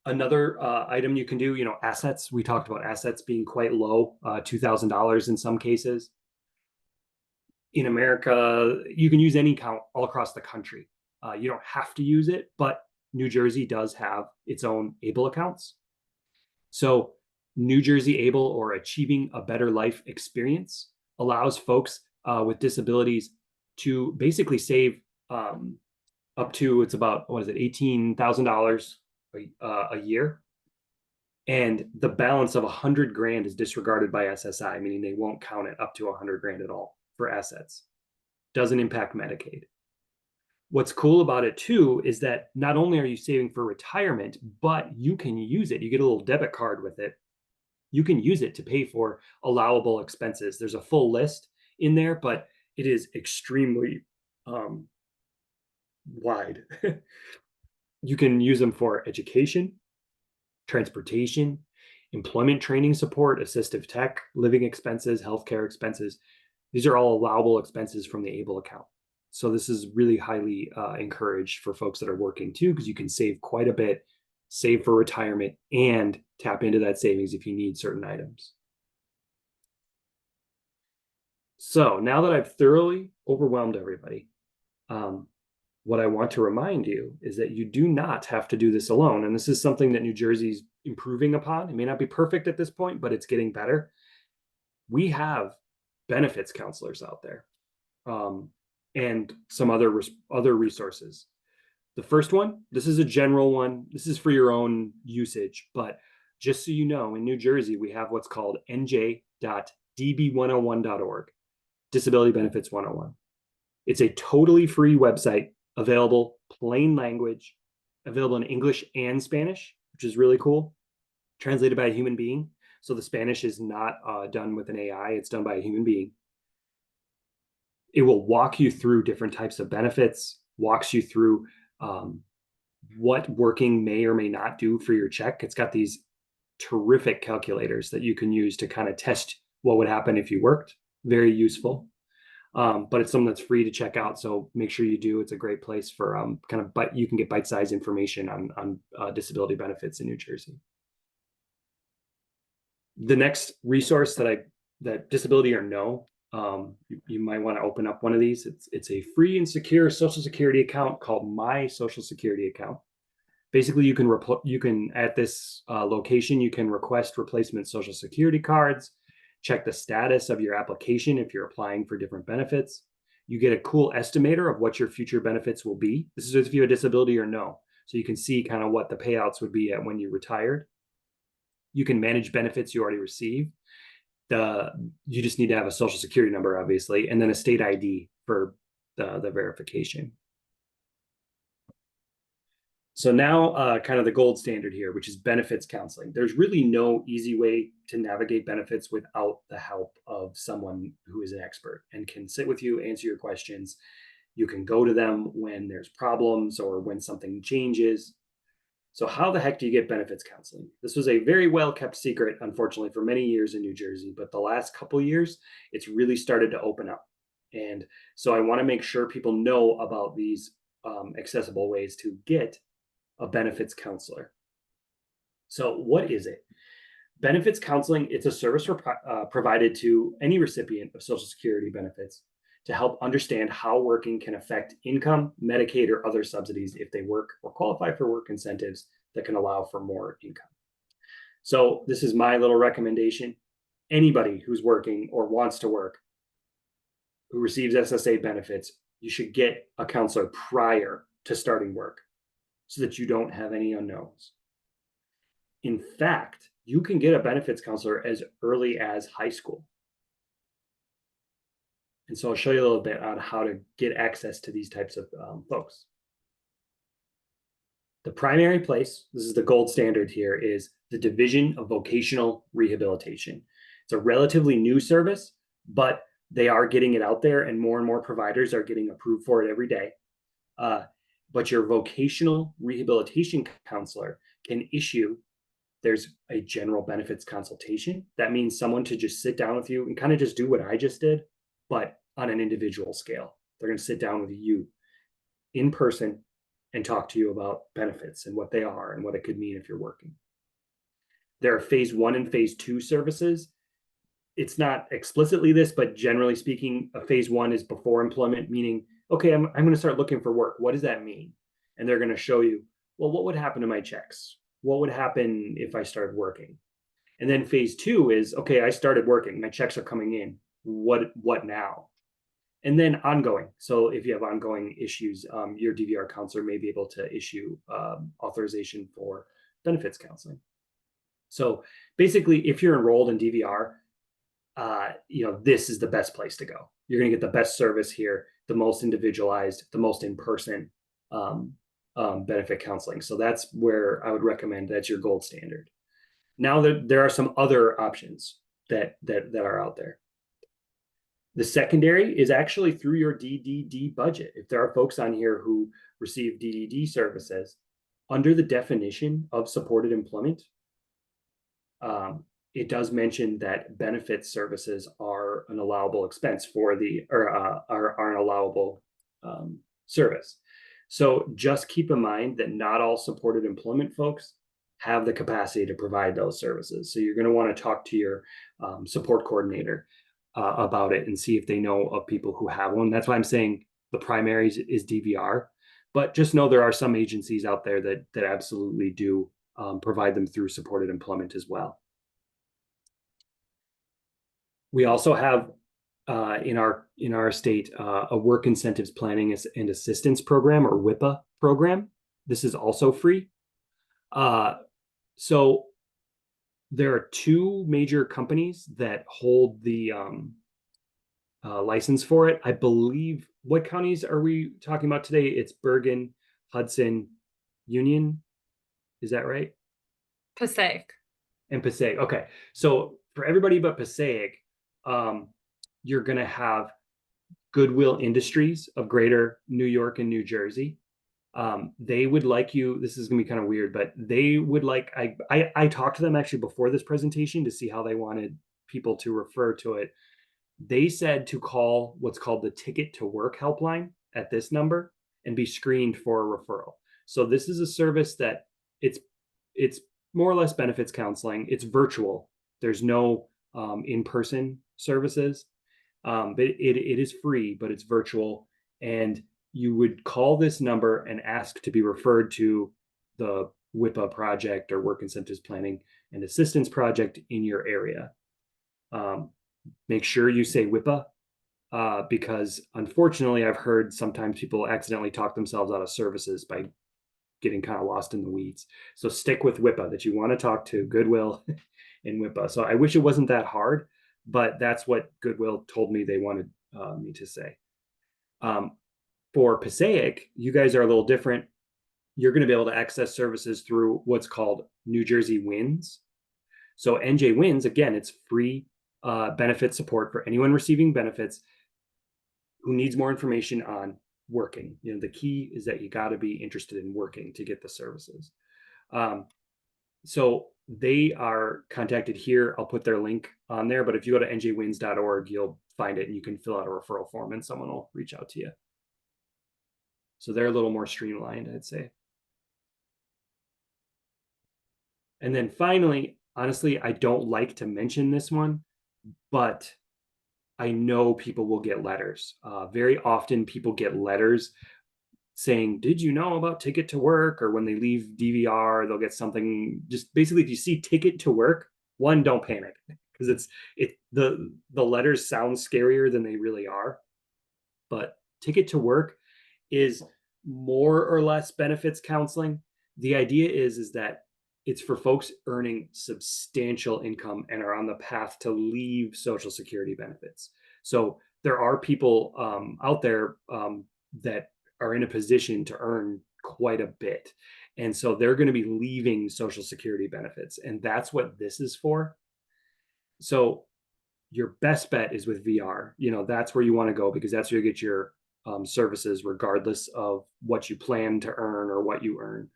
Another item you can do, assets. We talked about assets being quite low, $2,000 in some cases. In America, you can use any account all across the country. You don't have to use it, but New Jersey does have its own ABLE accounts. So New Jersey ABLE, or Achieving a Better Life Experience, allows folks with disabilities to basically save up to, it's about, $18,000 a year. And the balance of 100 grand is disregarded by SSI, meaning they won't count it up to 100 grand at all for assets. Doesn't impact Medicaid. What's cool about it too is that not only are you saving for retirement, but you can use it. You get a little debit card with it. You can use it to pay for allowable expenses. There's a full list in there, but it is extremely wide. You can use them for education, transportation, employment training support, assistive tech, living expenses, healthcare expenses. These are all allowable expenses from the ABLE account. So this is really highly encouraged for folks that are working too, because you can save quite a bit, save for retirement, and tap into that savings if you need certain items. So now that I've thoroughly overwhelmed everybody, what I want to remind you is that you do not have to do this alone. And this is something that New Jersey's improving upon. It may not be perfect at this point, but it's getting better. We have benefits counselors out there, and some other resources. The first one, this is a general one. This is for your own usage, but just so you know, in New Jersey, we have what's called nj.db101.org, Disability Benefits 101. It's a totally free website, available plain language, available in English and Spanish, which is really cool, translated by a human being. So the Spanish is not done with an AI, it's done by a human being. It will walk you through different types of benefits, walks you through what working may or may not do for your check. It's got these terrific calculators that you can use to kind of test what would happen if you worked. Very useful. But it's something that's free to check out. So make sure you do. It's a great place for but you can get bite-sized information on disability benefits in New Jersey. The next resource that Disability or No, you might want to open up one of these. It's a free and secure Social Security account called My Social Security Account. Basically, you can at this location, you can request replacement Social Security cards, check the status of your application if you're applying for different benefits. You get a cool estimator of what your future benefits will be. This is if you have a disability or no. So you can see kind of what the payouts would be at when you retired. You can manage benefits you already receive. You just need to have a Social Security number, obviously, and then a state ID for the verification. So now kind of the gold standard here, which is benefits counseling. There's really no easy way to navigate benefits without the help of someone who is an expert and can sit with you, answer your questions. You can go to them when there's problems or when something changes. So how the heck do you get benefits counseling? This was a very well kept secret, unfortunately, for many years in New Jersey, but the last couple of years, it's really started to open up. And so I want to make sure people know about these accessible ways to get a benefits counselor. So what is it? Benefits counseling, it's a service provided to any recipient of Social Security benefits to help understand how working can affect income, Medicaid, or other subsidies if they work or qualify for work incentives that can allow for more income. So this is my little recommendation. Anybody who's working or wants to work who receives SSA benefits, you should get a counselor prior to starting work so that you don't have any unknowns. In fact, you can get a benefits counselor as early as high school. And so I'll show you a little bit on how to get access to these types of folks. The primary place, this is the gold standard here, is the Division of Vocational Rehabilitation. It's a relatively new service, but they are getting it out there, and more providers are getting approved for it every day. But your vocational rehabilitation counselor can issue, there's a general benefits consultation. That means someone to just sit down with you and kind of just do what I just did, but on an individual scale. They're going to sit down with you in person and talk to you about benefits and what they are and what it could mean if you're working. There are phase 1 and phase 2 services. It's not explicitly this, but generally speaking, a phase 1 is before employment, meaning, okay, I'm going to start looking for work. What does that mean? And they're going to show you, well, what would happen to my checks? What would happen if I started working? And then phase 2 is, okay, I started working, my checks are coming in. What now? And then ongoing. So if you have ongoing issues, your DVR counselor may be able to issue authorization for benefits counseling. So basically, if you're enrolled in DVR, this is the best place to go. You're going to get the best service here, the most individualized, the most in-person benefit counseling. So that's where I would recommend. That's your gold standard. Now there are some other options that are out there. The secondary is actually through your DDD budget. If there are folks on here who receive DDD services, under the definition of supported employment, it does mention that benefit services are an allowable expense for are an allowable service. So just keep in mind that not all supported employment folks have the capacity to provide those services. So you're going to want to talk to your support coordinator about it and see if they know of people who have one. That's why I'm saying the primaries is DVR, but just know there are some agencies out there that absolutely do provide them through supported employment as well. We also have in our state a work incentives planning and assistance program, or WIPA program. This is also free. So there are 2 major companies that hold the license for it. I believe, what counties are we talking about today? It's Bergen, Hudson, Union. Is that right? Passaic. And Passaic. Okay. So for everybody but Passaic, you're going to have Goodwill Industries of Greater New York and New Jersey. They would like you, this is going to be kind of weird, but they would like, I talked to them actually before this presentation to see how they wanted people to refer to it. They said to call what's called the Ticket to Work helpline at this number and be screened for a referral. So this is a service that it's more or less benefits counseling. It's virtual. There's no in-person services. But it is free, but it's virtual. And you would call this number and ask to be referred to the WIPA project or Work Incentives Planning and Assistance project in your area. Make sure you say WIPA because unfortunately I've heard sometimes people accidentally talk themselves out of services by getting kind of lost in the weeds. So stick with WIPA, that you want to talk to Goodwill and WIPA. So I wish it wasn't that hard, but that's what Goodwill told me they wanted me to say. For Passaic, you guys are a little different. You're going to be able to access services through what's called New Jersey WINS. So NJ WINS, again, it's free benefit support for anyone receiving benefits who needs more information on working. The key is that you got to be interested in working to get the services. So they are contacted here. I'll put their link on there, but if you go to njwins.org, you'll find it and you can fill out a referral form and someone will reach out to you. So they're a little more streamlined, I'd say. And then finally, honestly, I don't like to mention this one, but I know people will get letters. Very often people get letters saying, did you know about Ticket to Work? Or when they leave DVR, they'll get something. Just basically, if you see Ticket to Work, one, don't panic, because the letters sound scarier than they really are. But Ticket to Work is more or less benefits counseling. The idea is that it's for folks earning substantial income and are on the path to leave Social Security benefits. So there are people out there that are in a position to earn quite a bit. And so they're going to be leaving Social Security benefits. And that's what this is for. So your best bet is with VR. That's where you want to go, because that's where you get your services, regardless of what you plan to earn or what you earn.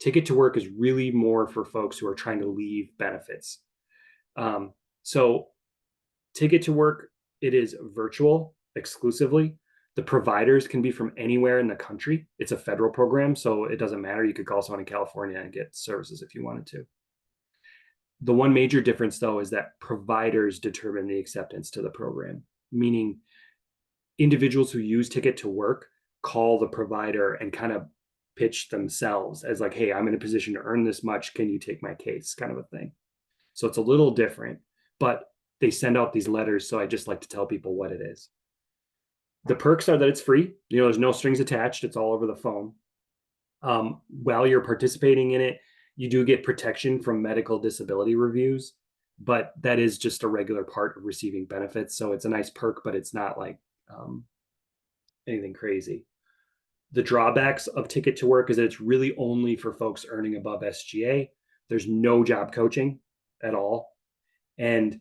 Ticket to Work is really more for folks who are trying to leave benefits. So Ticket to Work, it is virtual exclusively. The providers can be from anywhere in the country. It's a federal program, so it doesn't matter. You could call someone in California and get services if you wanted to. The one major difference, though, is that providers determine the acceptance to the program, meaning individuals who use Ticket to Work call the provider and kind of pitch themselves as like, hey, I'm in a position to earn this much. Can you take my case? Kind of a thing. So it's a little different, but they send out these letters. So I just like to tell people what it is. The perks are that it's free. There's no strings attached. It's all over the phone. While you're participating in it, you do get protection from medical disability reviews, but that is just a regular part of receiving benefits. So it's a nice perk, but it's not like anything crazy. The drawbacks of Ticket to Work is that it's really only for folks earning above SGA. There's no job coaching at all. And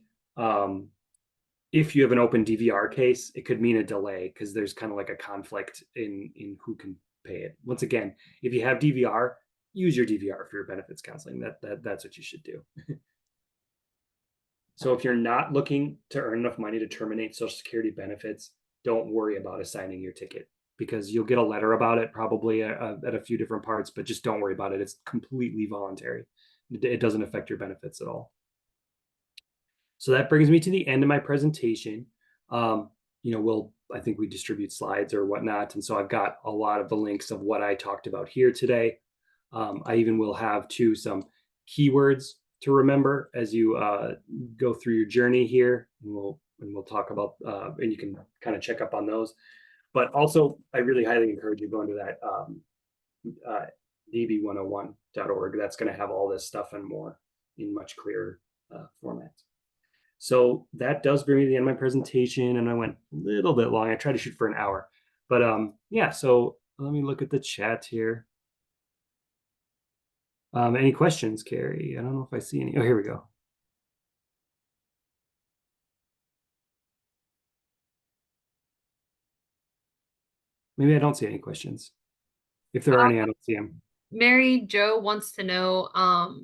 if you have an open DVR case, it could mean a delay, because there's kind of like a conflict in who can pay it. Once again, if you have DVR, use your DVR for your benefits counseling. That's what you should do. So if you're not looking to earn enough money to terminate Social Security benefits, don't worry about assigning your ticket, because you'll get a letter about it probably at a few different parts, but just don't worry about it. It's completely voluntary. It doesn't affect your benefits at all. So that brings me to the end of my presentation. I think we distribute slides or whatnot. And so I've got a lot of the links of what I talked about here today. I even will have some keywords to remember as you go through your journey here. And we'll talk about, and you can kind of check up on those. But also, I really highly encourage you going to that db101.org. That's going to have all this stuff and more in much clearer format. So that does bring me to the end of my presentation, and I went a little bit long. I tried to shoot for an hour, but yeah. So let me look at the chat here. Any questions, Carrie? I don't know if I see any. Oh, here we go. Maybe I don't see any questions. If there are any, I don't see them. Mary Jo wants to know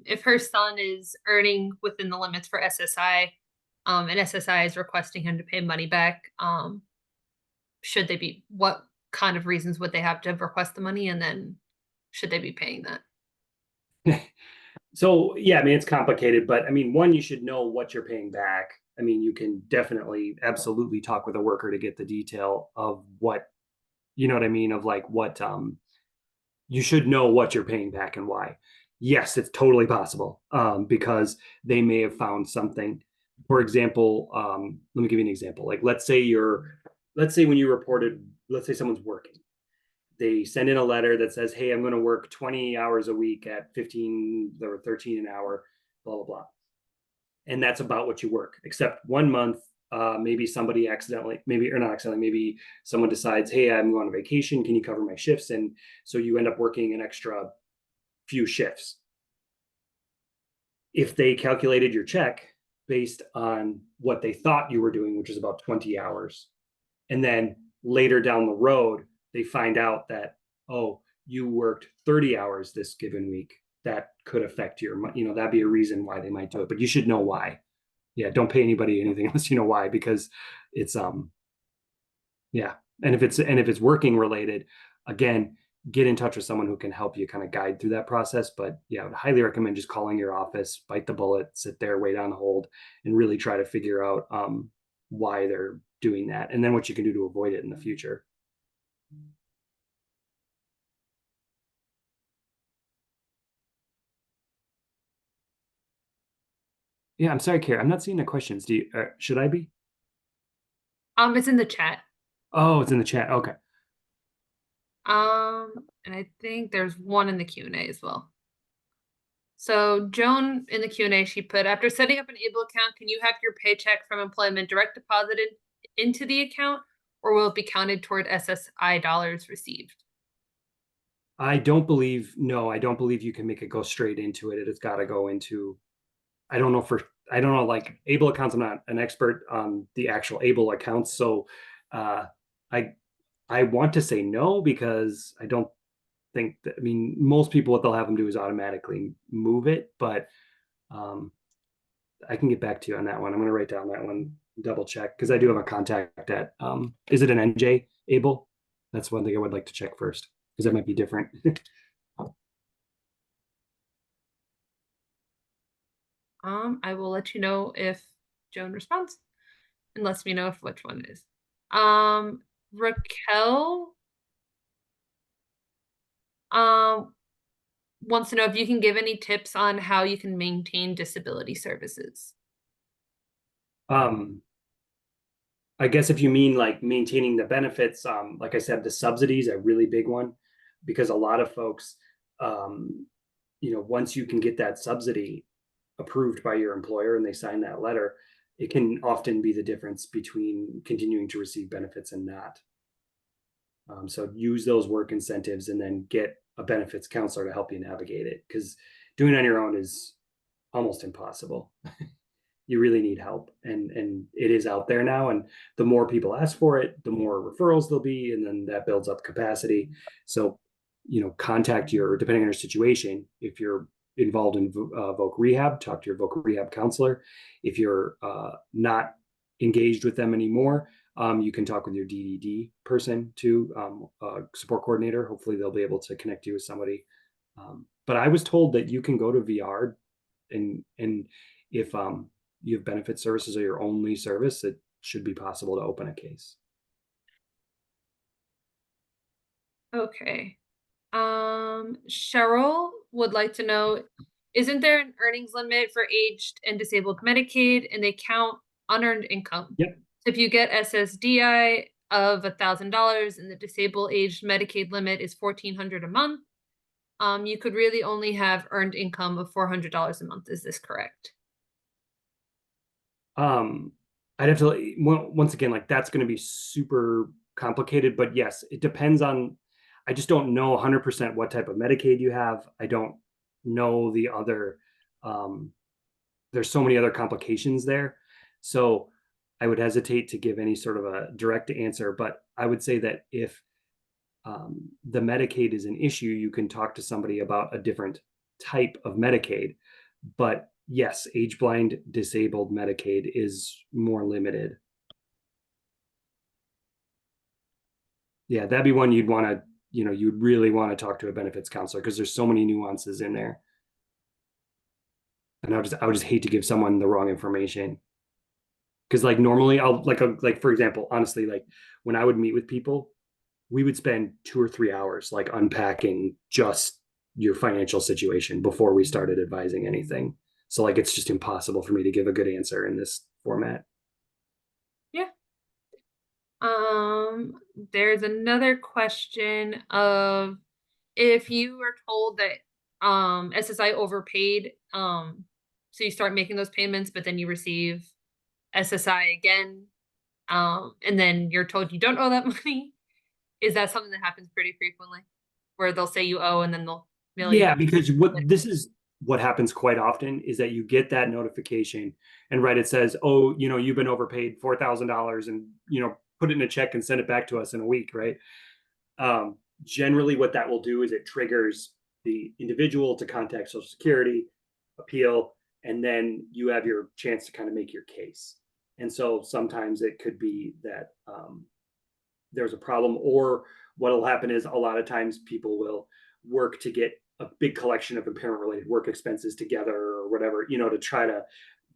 if her son is earning within the limits for SSI, and SSI is requesting him to pay money back. Should they be, what kind of reasons would they have to request the money, and then should they be paying that? So yeah, I mean, it's complicated, but I mean, one, you should know what you're paying back. I mean, you can definitely, absolutely talk with a worker to get the detail of what, you know what I mean, of like what you should know what you're paying back and why. Yes, it's totally possible, because they may have found something. For example, let me give you an example. Like, let's say when you reported, let's say someone's working. They send in a letter that says, hey, I'm going to work 20 hours a week at 15 or 13 an hour, blah, blah, blah. And that's about what you work, except 1 month, maybe somebody accidentally, maybe someone decides, hey, I'm going on vacation. Can you cover my shifts? And so you end up working an extra few shifts. If they calculated your check based on what they thought you were doing, which is about 20 hours, and then later down the road, they find out that, oh, you worked 30 hours this given week, that could affect your, that'd be a reason why they might do it. But you should know why. Yeah, don't pay anybody anything unless you know why, because it's yeah. And if it's working related, again, get in touch with someone who can help you kind of guide through that process. But yeah, I would highly recommend just calling your office, bite the bullet, sit there, wait on hold, and really try to figure out why they're doing that, and then what you can do to avoid it in the future. Yeah, I'm sorry, Kara, I'm not seeing the questions. Should I be? It's in the chat. Oh, it's in the chat. Okay. And I think there's one in the Q&A as well. So Joan in the Q&A, she put, after setting up an ABLE account, can you have your paycheck from employment direct deposited into the account, or will it be counted toward SSI dollars received? I don't believe you can make it go straight into it. It's got to go into, I don't know I don't know, like Able accounts. I'm not an expert on the actual Able accounts. So uh, I, I want to say no, because I don't think that, I mean, most people, what they'll have them do is automatically move it, but um, I can get back to you on that one. I'm going to write down that one, double check, because I do have a contact at, is it an NJ Able? That's one thing I would like to check first, because that might be different. I will let you know if Joan responds and lets me know if which one it is. Raquel um wants to know if you can give any tips on how you can maintain disability services. um, I guess if you mean like maintaining the benefits, like I said, the subsidies are a really big one, because a lot of folks, um, once you can get that subsidy approved by your employer and they sign that letter, it can often be the difference between continuing to receive benefits and not. So use those work incentives and then get a benefits counselor to help you navigate it, because doing it on your own is almost impossible. You really need help, and it is out there now, and the more people ask for it, the more referrals there'll be, and then that builds up capacity. So contact your, depending on your situation, if you're involved in voc rehab, talk to your voc rehab counselor. If you're not engaged with them anymore, you can talk with your DDD person too, support coordinator. Hopefully they'll be able to connect you with somebody. But I was told that you can go to VR, and if you have benefit services are your only service, it should be possible to open a case. Okay. Cheryl would like to know, isn't there an earnings limit for aged and disabled Medicaid, and they count unearned income? Yep. So if you get SSDI of $1,000 and the disabled aged Medicaid limit is $1,400 a month, you could really only have earned income of $400 a month. Is this correct? I'd have to, once again, like that's going to be super complicated, but yes, it depends on, I just don't know 100% what type of Medicaid you have. I don't know the other, there's so many other complications there. So I would hesitate to give any sort of a direct answer, but I would say that if the Medicaid is an issue, you can talk to somebody about a different type of Medicaid. But yes, age blind disabled Medicaid is more limited. Yeah, that'd be one you'd want to, you'd really want to talk to a benefits counselor, because there's so many nuances in there. And I would just hate to give someone the wrong information. Because like normally I'll like for example, honestly, like when I would meet with people, we would spend 2 or 3 hours like unpacking just your financial situation before we started advising anything. So like it's just impossible for me to give a good answer in this format. Yeah. There's another question of, if you are told that SSI overpaid, so you start making those payments, but then you receive SSI again, and then you're told you don't owe that money. Is that something that happens pretty frequently, where they'll say you owe and then they'll mail you? Yeah, because what happens quite often is that you get that notification, and right, it says, oh, you've been overpaid $4,000, and put it in a check and send it back to us in a week, right? Generally what that will do is it triggers the individual to contact Social Security, appeal, and then you have your chance to kind of make your case. And so sometimes it could be that there's a problem, or what will happen is a lot of times people will work to get a big collection of impairment related work expenses together or whatever, to try to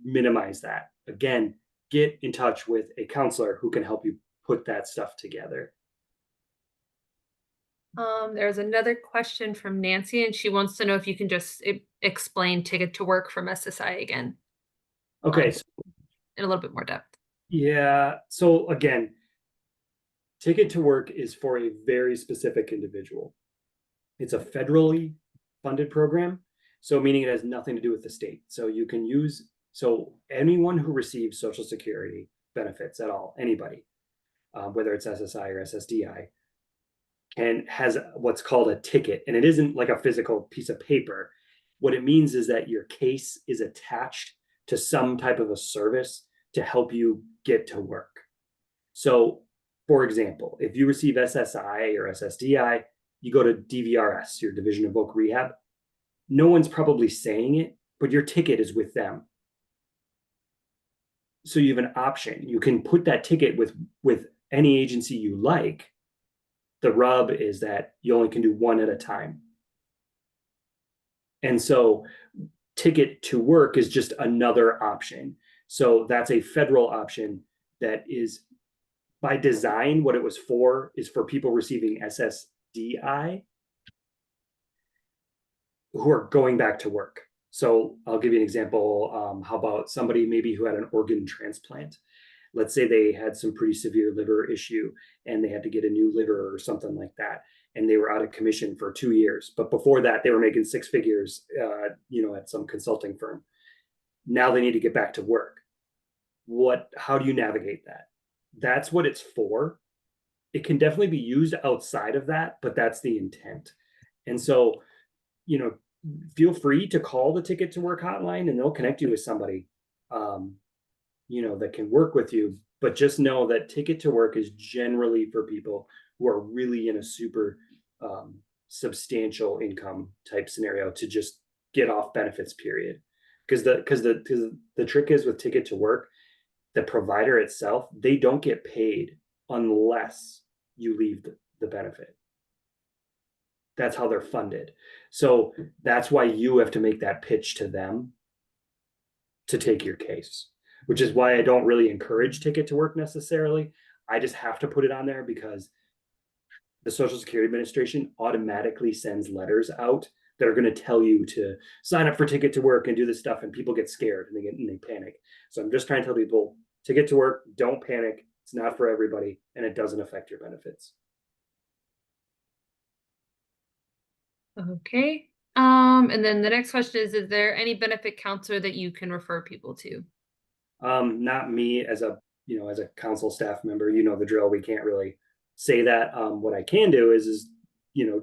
minimize that. Again, get in touch with a counselor who can help you put that stuff together. There's another question from Nancy, and she wants to know if you can just explain ticket to work from SSI again. Okay. So, in a little bit more depth. yeah. So again, ticket to work is for a very specific individual. It's a federally funded program. So meaning it has nothing to do with the state. So you can use, so anyone who receives Social Security benefits at all, anybody, whether it's SSI or SSDI, has what's called a ticket, and it isn't like a physical piece of paper. What it means is that your case is attached to some type of a service to help you get to work. So, for example, if you receive SSI or SSDI, you go to DVRS, your Division of Voc Rehab. No one's probably saying it, but your ticket is with them. So you have an option. You can put that ticket with any agency you like. The rub is that you only can do one at a time. And so ticket to work is just another option. So that's a federal option that is by design. What it was for is for people receiving SSDI who are going back to work. So I'll give you an example. How about somebody maybe who had an organ transplant? Let's say they had some pretty severe liver issue and they had to get a new liver or something like that, and they were out of commission for 2 years. But before that, they were making six figures, at some consulting firm. Now they need to get back to work. How do you navigate that? That's what it's for. It can definitely be used outside of that, but that's the intent. And so, feel free to call the Ticket to Work hotline and they'll connect you with somebody, that can work with you. But just know that Ticket to Work is generally for people who are really in a super substantial income type scenario to just get off benefits, period. Because the trick is with Ticket to Work, the provider itself, they don't get paid unless you leave the benefit. That's how they're funded. So that's why you have to make that pitch to them to take your case, which is why I don't really encourage Ticket to Work necessarily. I just have to put it on there because the Social Security Administration automatically sends letters out that are going to tell you to sign up for Ticket to Work and do this stuff, and people get scared and they panic. So I'm just trying to tell people, Ticket to Work, don't panic. It's not for everybody, and it doesn't affect your benefits. Okay. And then the next question is there any benefit counselor that you can refer people to? Not me as a council staff member. You know the drill. We can't really say that. What I can do is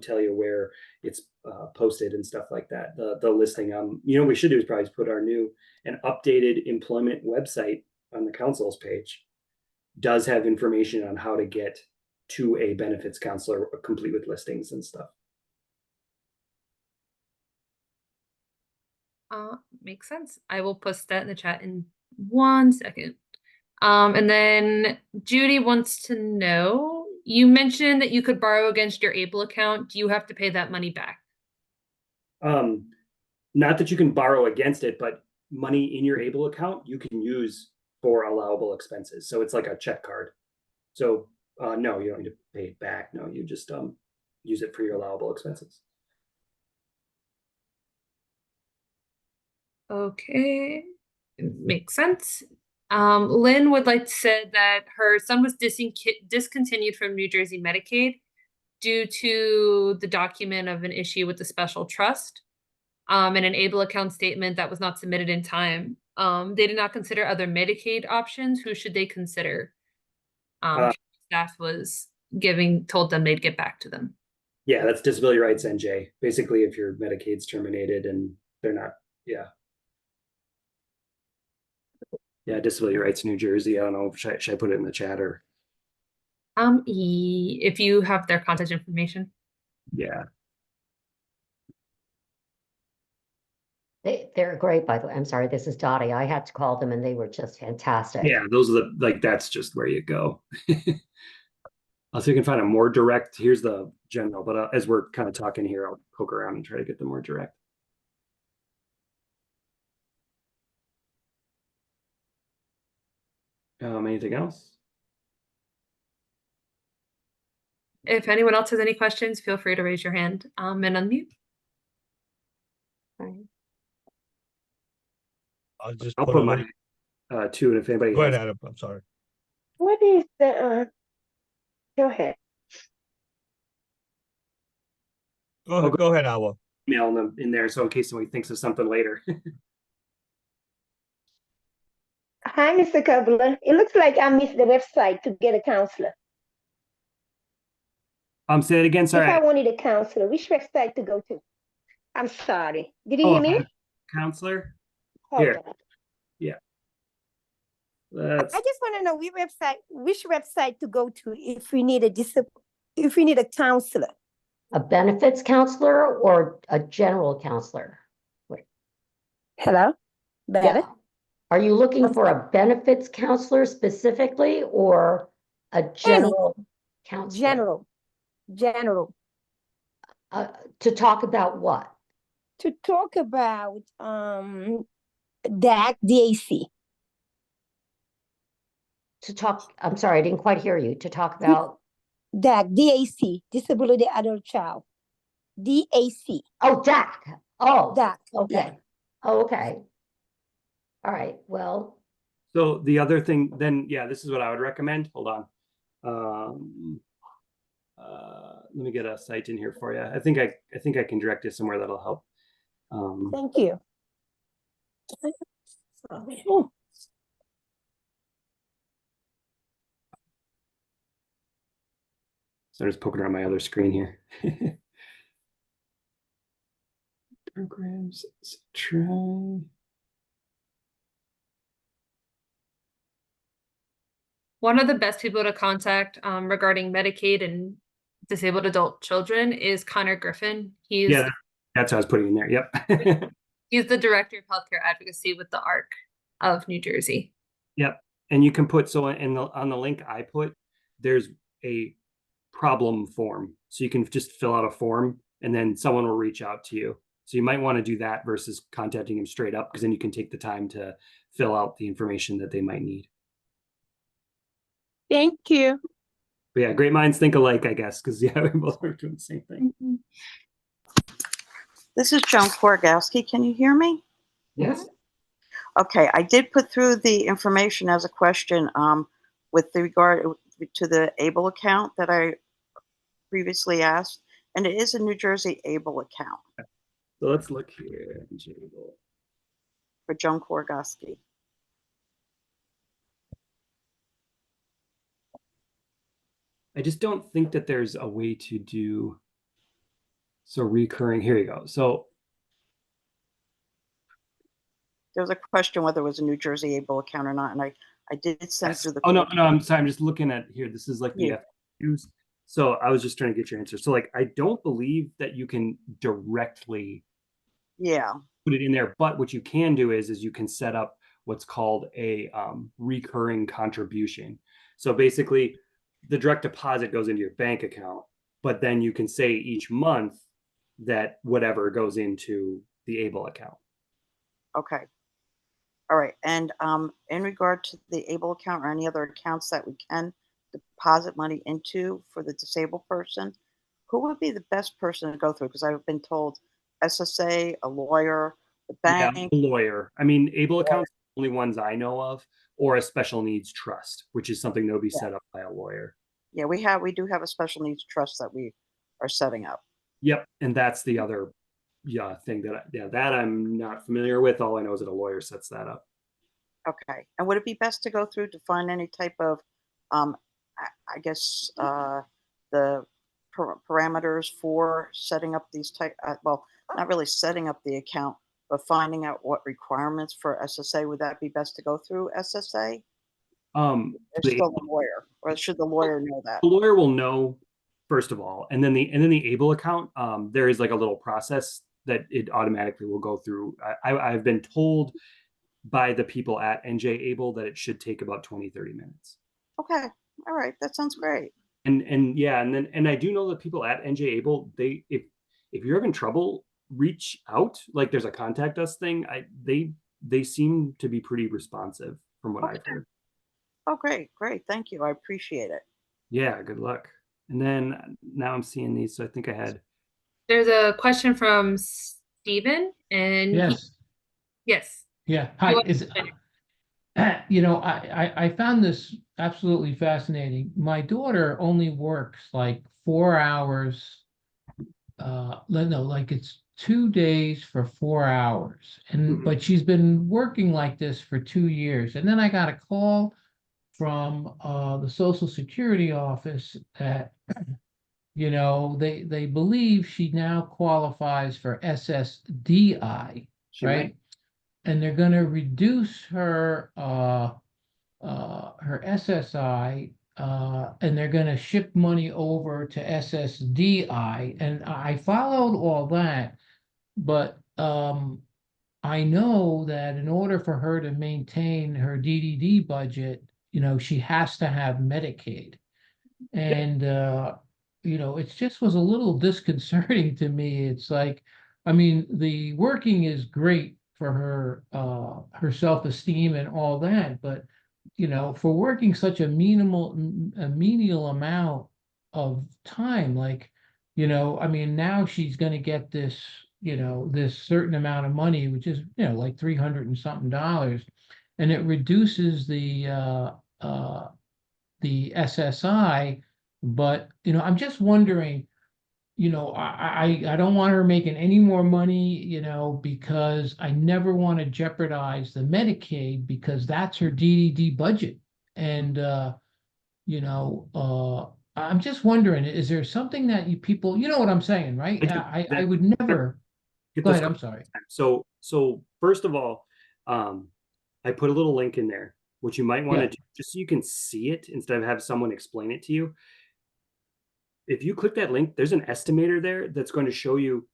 tell you where it's posted and stuff like that. The listing. We should do is probably put our new and updated employment website on the council's page. Does have information on how to get to a benefits counselor, complete with listings and stuff. Makes sense. I will post that in the chat in 1 second. And then Judy wants to know, you mentioned that you could borrow against your ABLE account. Do you have to pay that money back? Not that you can borrow against it, but money in your ABLE account you can use for allowable expenses. So it's like a check card. So no, you don't need to pay it back. No, you just use it for your allowable expenses. Okay, makes sense. Lynn would like to say that her son was discontinued from New Jersey Medicaid due to the document of an issue with the special trust, and an ABLE account statement that was not submitted in time. They did not consider other Medicaid options. Who should they consider? Staff was told them they'd get back to them. Yeah, that's Disability Rights NJ. Basically, if your Medicaid's terminated and they're not, yeah, Disability Rights New Jersey. I don't know. Should I put it in the chat or? If you have their contact information. Yeah. They're great, by the way. I'm sorry, this is Dottie. I had to call them and they were just fantastic. Yeah, those are that's just where you go. I'll see if I can find a more direct. Here's the general, but as we're kind of talking here, I'll poke around and try to get the more direct. Anything else? If anyone else has any questions, feel free to raise your hand and unmute. Right. I'll put my two, and if anybody go ahead, Adam. I'm sorry. What is the go ahead. Go ahead, Awa. Email them in there, so in case somebody thinks of something later. Hi, Mr. Kubler. It looks like I missed the website to get a counselor. Say it again. If Sorry. I wanted a counselor, which website to go to? I'm sorry. Did you Oh, hear me? counselor. Hold Here. on. Yeah. I just want to know which website to go to if we need if we need a counselor. A benefits counselor or a general counselor? Hello? Better? Yeah. Are you looking for a benefits counselor specifically or a general counselor? General. To talk about what? To talk about DAC. I'm sorry, I didn't quite hear you. To talk about DAC, Disability Adult Child. DAC. Oh, DAC. Oh, DAC. okay. Yeah. Oh, okay. All right. Well, So the other thing, then, yeah, this is what I would recommend. Hold on. Let me get a site in here for you. I think I can direct you somewhere that'll help. Thank you. So I'm just poking around my other screen here. Programs. Let's try. One of the best people to contact regarding Medicaid and disabled adult children is Connor Griffin. Yeah, that's what I was putting in there. Yep. He's the director of healthcare advocacy with the ARC of New Jersey. Yep. And you can put, so on the link I put, there's a problem form. So you can just fill out a form and then someone will reach out to you. So you might want to do that versus contacting him straight up, because then you can take the time to fill out the information that they might need. Thank you. But yeah, great minds think alike, I guess, because yeah, we both are doing the same thing. This is Joan Korgowski. Can you hear me? Yes. Okay, I did put through the information as a question with regard to the ABLE account that I previously asked, and it is a New Jersey ABLE account So let's look here. for Joan Korgowski. I just don't think that there's a way to do so recurring. Here you go. So There was a question whether it was a New Jersey ABLE account or not, and I did send through the. Oh no, I'm sorry. I'm just looking at here. This is like the Yeah. FAQs. So I was just trying to get your answer. So like, I don't believe that you can directly put it in there, but what you can do is you can set up what's called a recurring contribution. So basically, the direct deposit goes into your bank account, but then you can say each month that whatever goes into the ABLE account. Okay. All right. And in regard to the ABLE account or any other accounts that we can deposit money into for the disabled person, who would be the best person to go through? Because I've been told SSA, a lawyer, the bank. Yeah, a lawyer. I mean, ABLE accounts are the only ones I know of, or a special needs trust, which is something that will be set up by a lawyer. Yeah, we do have a special needs trust that we are setting up. Yep, and that's the other thing that I'm not familiar with. All I know is that a lawyer sets that up. Okay. And would it be best to go through to find any type of, I guess, the parameters for setting up these type, well, not really setting up the account, but finding out what requirements for SSA, would that be best to go through SSA? Or still the lawyer, or should the lawyer know that? The lawyer will know, first of all, and then the ABLE account, there is like a little process that it automatically will go through. I've been told by the people at NJABLE that it should take about 20-30 minutes. Okay. All right. That sounds great. And yeah, and I do know that people at NJABLE, if you're having trouble, reach out. Like, there's a contact us thing. They seem to be pretty responsive from what I've heard. Oh, great. Thank you. I appreciate it. Yeah, good luck. And then now I'm seeing these, so I think I had. There's a question from Stephen, and Yes. yes. Yeah. Hi. I found this absolutely fascinating. My daughter only works like 4 hours. No, like it's 2 days for 4 hours. But she's been working like this for 2 years. And then I got a call from the Social Security office that you know, they believe she now qualifies for SSDI, She right? might. And they're going to reduce her her SSI, and they're going to ship money over to SSDI. And I followed all that, but I know that in order for her to maintain her DDD budget, you know, she has to have Medicaid. And you know, it just was a little disconcerting to me. It's like, I mean, the working is great for her self-esteem and all that, but you know, for working such a menial amount of time, like, you know, I mean, now she's going to get this, you know, this certain amount of money, which is, you know, like 300 and something dollars, and it reduces the SSI. But, you know, I'm just wondering, you know, I don't want her making any more money, you know, because I never want to jeopardize the Medicaid because that's her DDD budget. And, you know, I'm just wondering, is there something that you people, you know what I'm saying, right? I would never, Get go this ahead, I'm sorry. So first of all, I put a little link in there, which you might want to Yeah. do just so you can see it instead of have someone explain it to you. If you click that link, there's an estimator there that's going to show you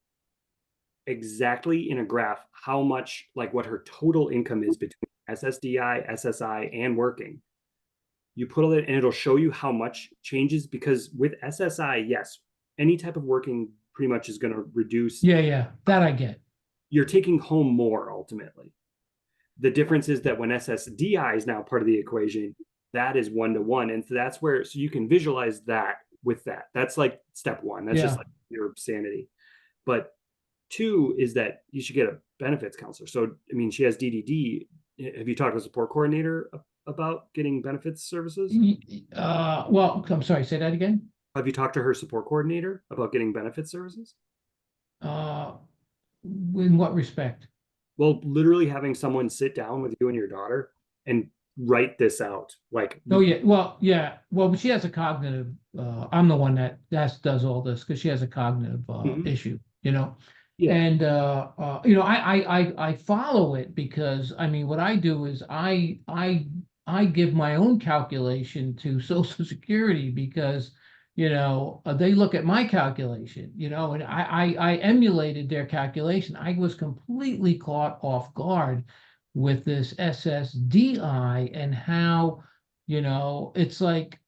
exactly in a graph how much, like what her total income is between SSDI, SSI, and working. You put all that and it'll show you how much changes, because with SSI, yes, any type of working pretty much is going to reduce. Yeah, that I get. You're taking home more ultimately. The difference is that when SSDI is now part of the equation, that is 1-to-1. And so that's where, so you can visualize that with that. That's like step one. That's just like your sanity. But two is that you should get a benefits counselor. So, I mean, she has DDD. Have you talked to a support coordinator about getting benefits services? Well, I'm sorry, say that again. Have you talked to her support coordinator about getting benefits services? In what respect? Well, literally having someone sit down with you and your daughter and write this out. Like, Oh yeah, well, but she has a cognitive. I'm the one that does all this because she has a cognitive issue, you know. Yeah. And you know, I follow it because I mean, what I do is I give my own calculation to Social Security because you know they look at my calculation, you know, and I emulated their calculation. I was completely caught off guard with this SSDI and how, you know, it's like,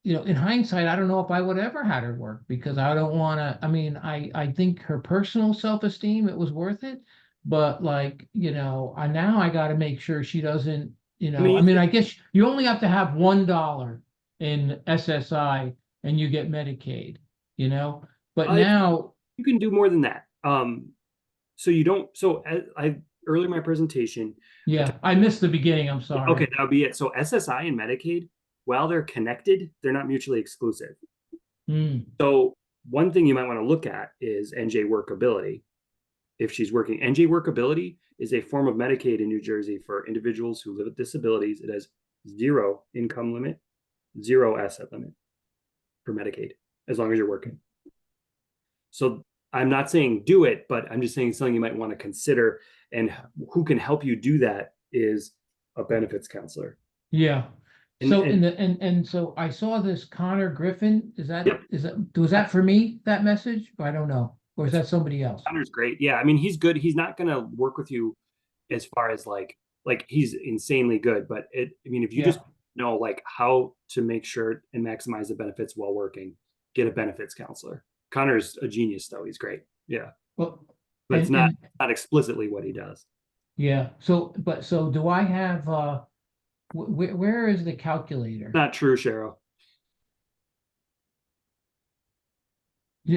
you know, in hindsight, I don't know if I would ever had her work because I don't want to, I mean, I think her personal self-esteem, it was worth it. But like, you know, now I got to make sure she doesn't, you know, I guess you only have to have $1 in SSI and you get Medicaid, you know, but now you can do more than that. So you don't, so I earlier in my presentation. Yeah, I missed the beginning. I'm sorry. Okay, that'll be it. So SSI and Medicaid, while they're connected, they're not mutually exclusive. So one thing you might want to look at is NJ workability. If she's working, NJ workability is a form of Medicaid in New Jersey for individuals who live with disabilities. It has 0 income limit, 0 asset limit for Medicaid, as long as you're working. So I'm not saying do it, but I'm just saying something you might want to consider. And who can help you do that is a benefits counselor. Yeah. So so I saw this Connor Griffin. Was that for me, that message? I don't know. Or is that somebody else? Connor's great. Yeah. I mean, he's good. He's not going to work with you as far as like he's insanely good, but I mean, if you just know like how to make sure and maximize the benefits while working, get a benefits counselor. Connor's a genius though. He's great. Yeah. Well, but it's not explicitly what he does. Yeah. So do I have, where is the calculator? Not true, Cheryl.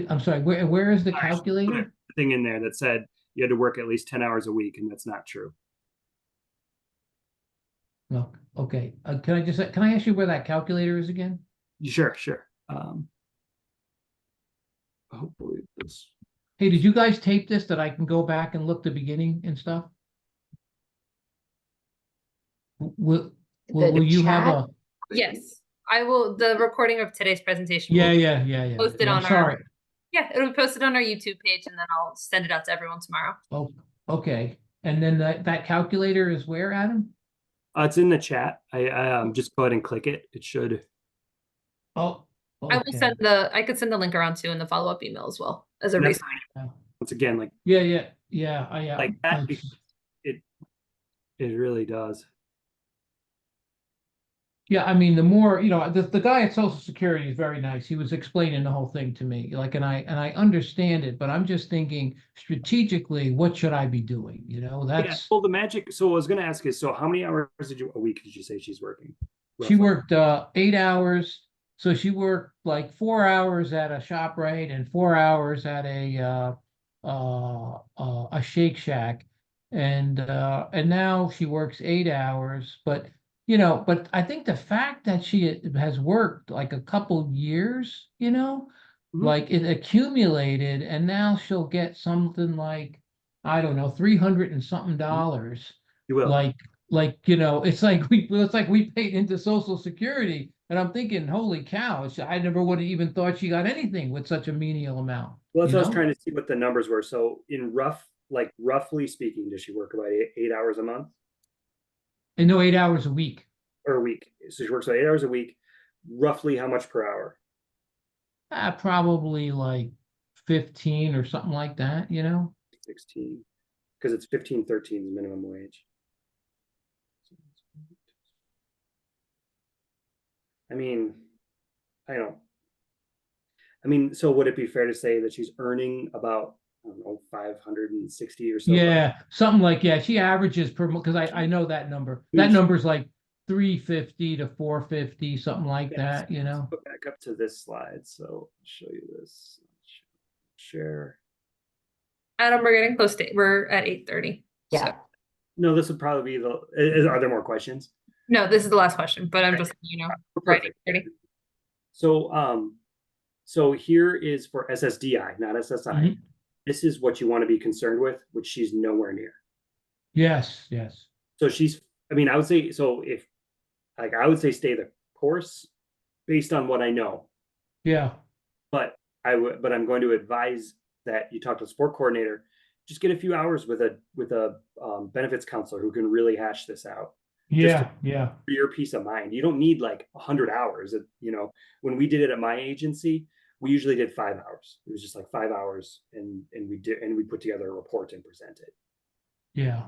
I'm sorry, where is the calculator? Thing in there that said you had to work at least 10 hours a week, and that's not true. No. Okay. Can I ask you where that calculator is again? Sure. Hopefully this. Hey, did you guys tape this that I can go back and look the beginning and stuff? Will you have a? Yes. I will, the recording of today's presentation. Yeah, will be yeah. Posted Yeah, I'm on our, sorry. yeah, it'll be posted on our YouTube page and then I'll send it out to everyone tomorrow. Oh, okay. And then that calculator is where, Adam? It's in the chat. I just go ahead and click it. It should. Oh, I will okay. send I could send the link around too in the follow-up email as well as a And that's resource. fine. Once again, like Yeah. like that, because it really does. Yeah, I mean, the more, the guy at Social Security is very nice. He was explaining the whole thing to me, like, and I understand it, but I'm just thinking strategically, what should I be doing? Yeah. That's Well, the magic. So I was going to ask is, so how many hours a week did you say she's working? she Roughly? worked 8 hours. So she worked like 4 hours at a ShopRite and 4 hours at a Shake Shack, and now she works 8 hours. But I think the fact that she has worked like a couple years, Mhm. like it accumulated, and now she'll get something like, I don't know, 300 and something dollars. You will. It's like we paid into Social Security, and I'm thinking, holy cow, I never would have even thought she got anything with such a menial amount. Well, that's what I was trying to see what the numbers were. So in roughly speaking, does she work about 8 hours a month And no, 8 hours a week. or a week? So she works about 8 hours a week. Roughly how much per hour? Probably like 15 or something like that, 16, because it's 15.13 is minimum wage. I mean, I don't. I mean, so would it be fair to say that she's earning about, I don't know, 560 or so? Yeah, something like, yeah, she averages per month, because I know that number. That number's like 350 to 450, something like that, Let's go back up to this slide. So I'll show you this. Share. Adam, we're getting close to, we're at 8:30. Yeah. So. No, this would probably be are there more questions? No, this is the last question, but I'm just, right, 8:30. So here is for SSDI, not SSI. Mhm. This is what you want to be concerned with, which she's nowhere near. Yes. So I would say, so if, like, I would say stay the course based on what I know. Yeah. But I'm going to advise that you talk to a support coordinator, just get a few hours with a benefits counselor who can really hash this out. Yeah. For your peace of mind. You don't need like 100 hours. When we did it at my agency, we usually did 5 hours. It was just like 5 hours, and we put together a report and present it. Yeah.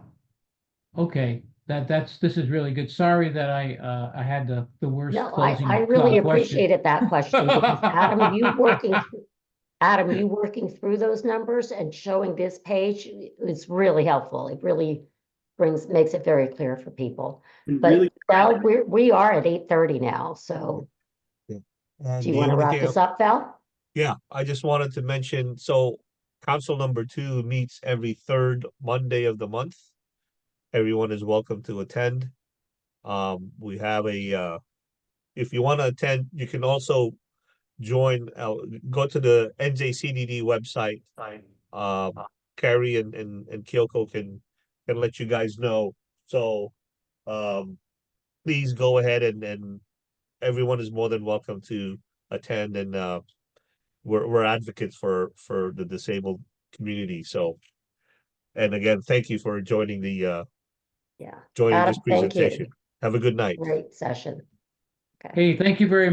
Okay. This is really good. Sorry that I had the worst No, closing I really question. appreciated that question because Adam, you working through those numbers and showing this page is really helpful. It really makes it very clear for people. And But really, Val, we are at 8:30 now, so And do you the want to only wrap thing this up, Val? Yeah, I just wanted to mention, so council number 2 meets every third Monday of the month. Everyone is welcome to attend. We have if you want to attend, you can also join, go to the NJCDD website. Carrie and Kyoko can let you guys know. So, please go ahead and everyone is more than welcome to attend, and we're advocates for the disabled community. So, and again, thank you for joining Yeah. joining Adam, this thank you. presentation. Have a good night. Great session. Okay. Hey, thank you very much.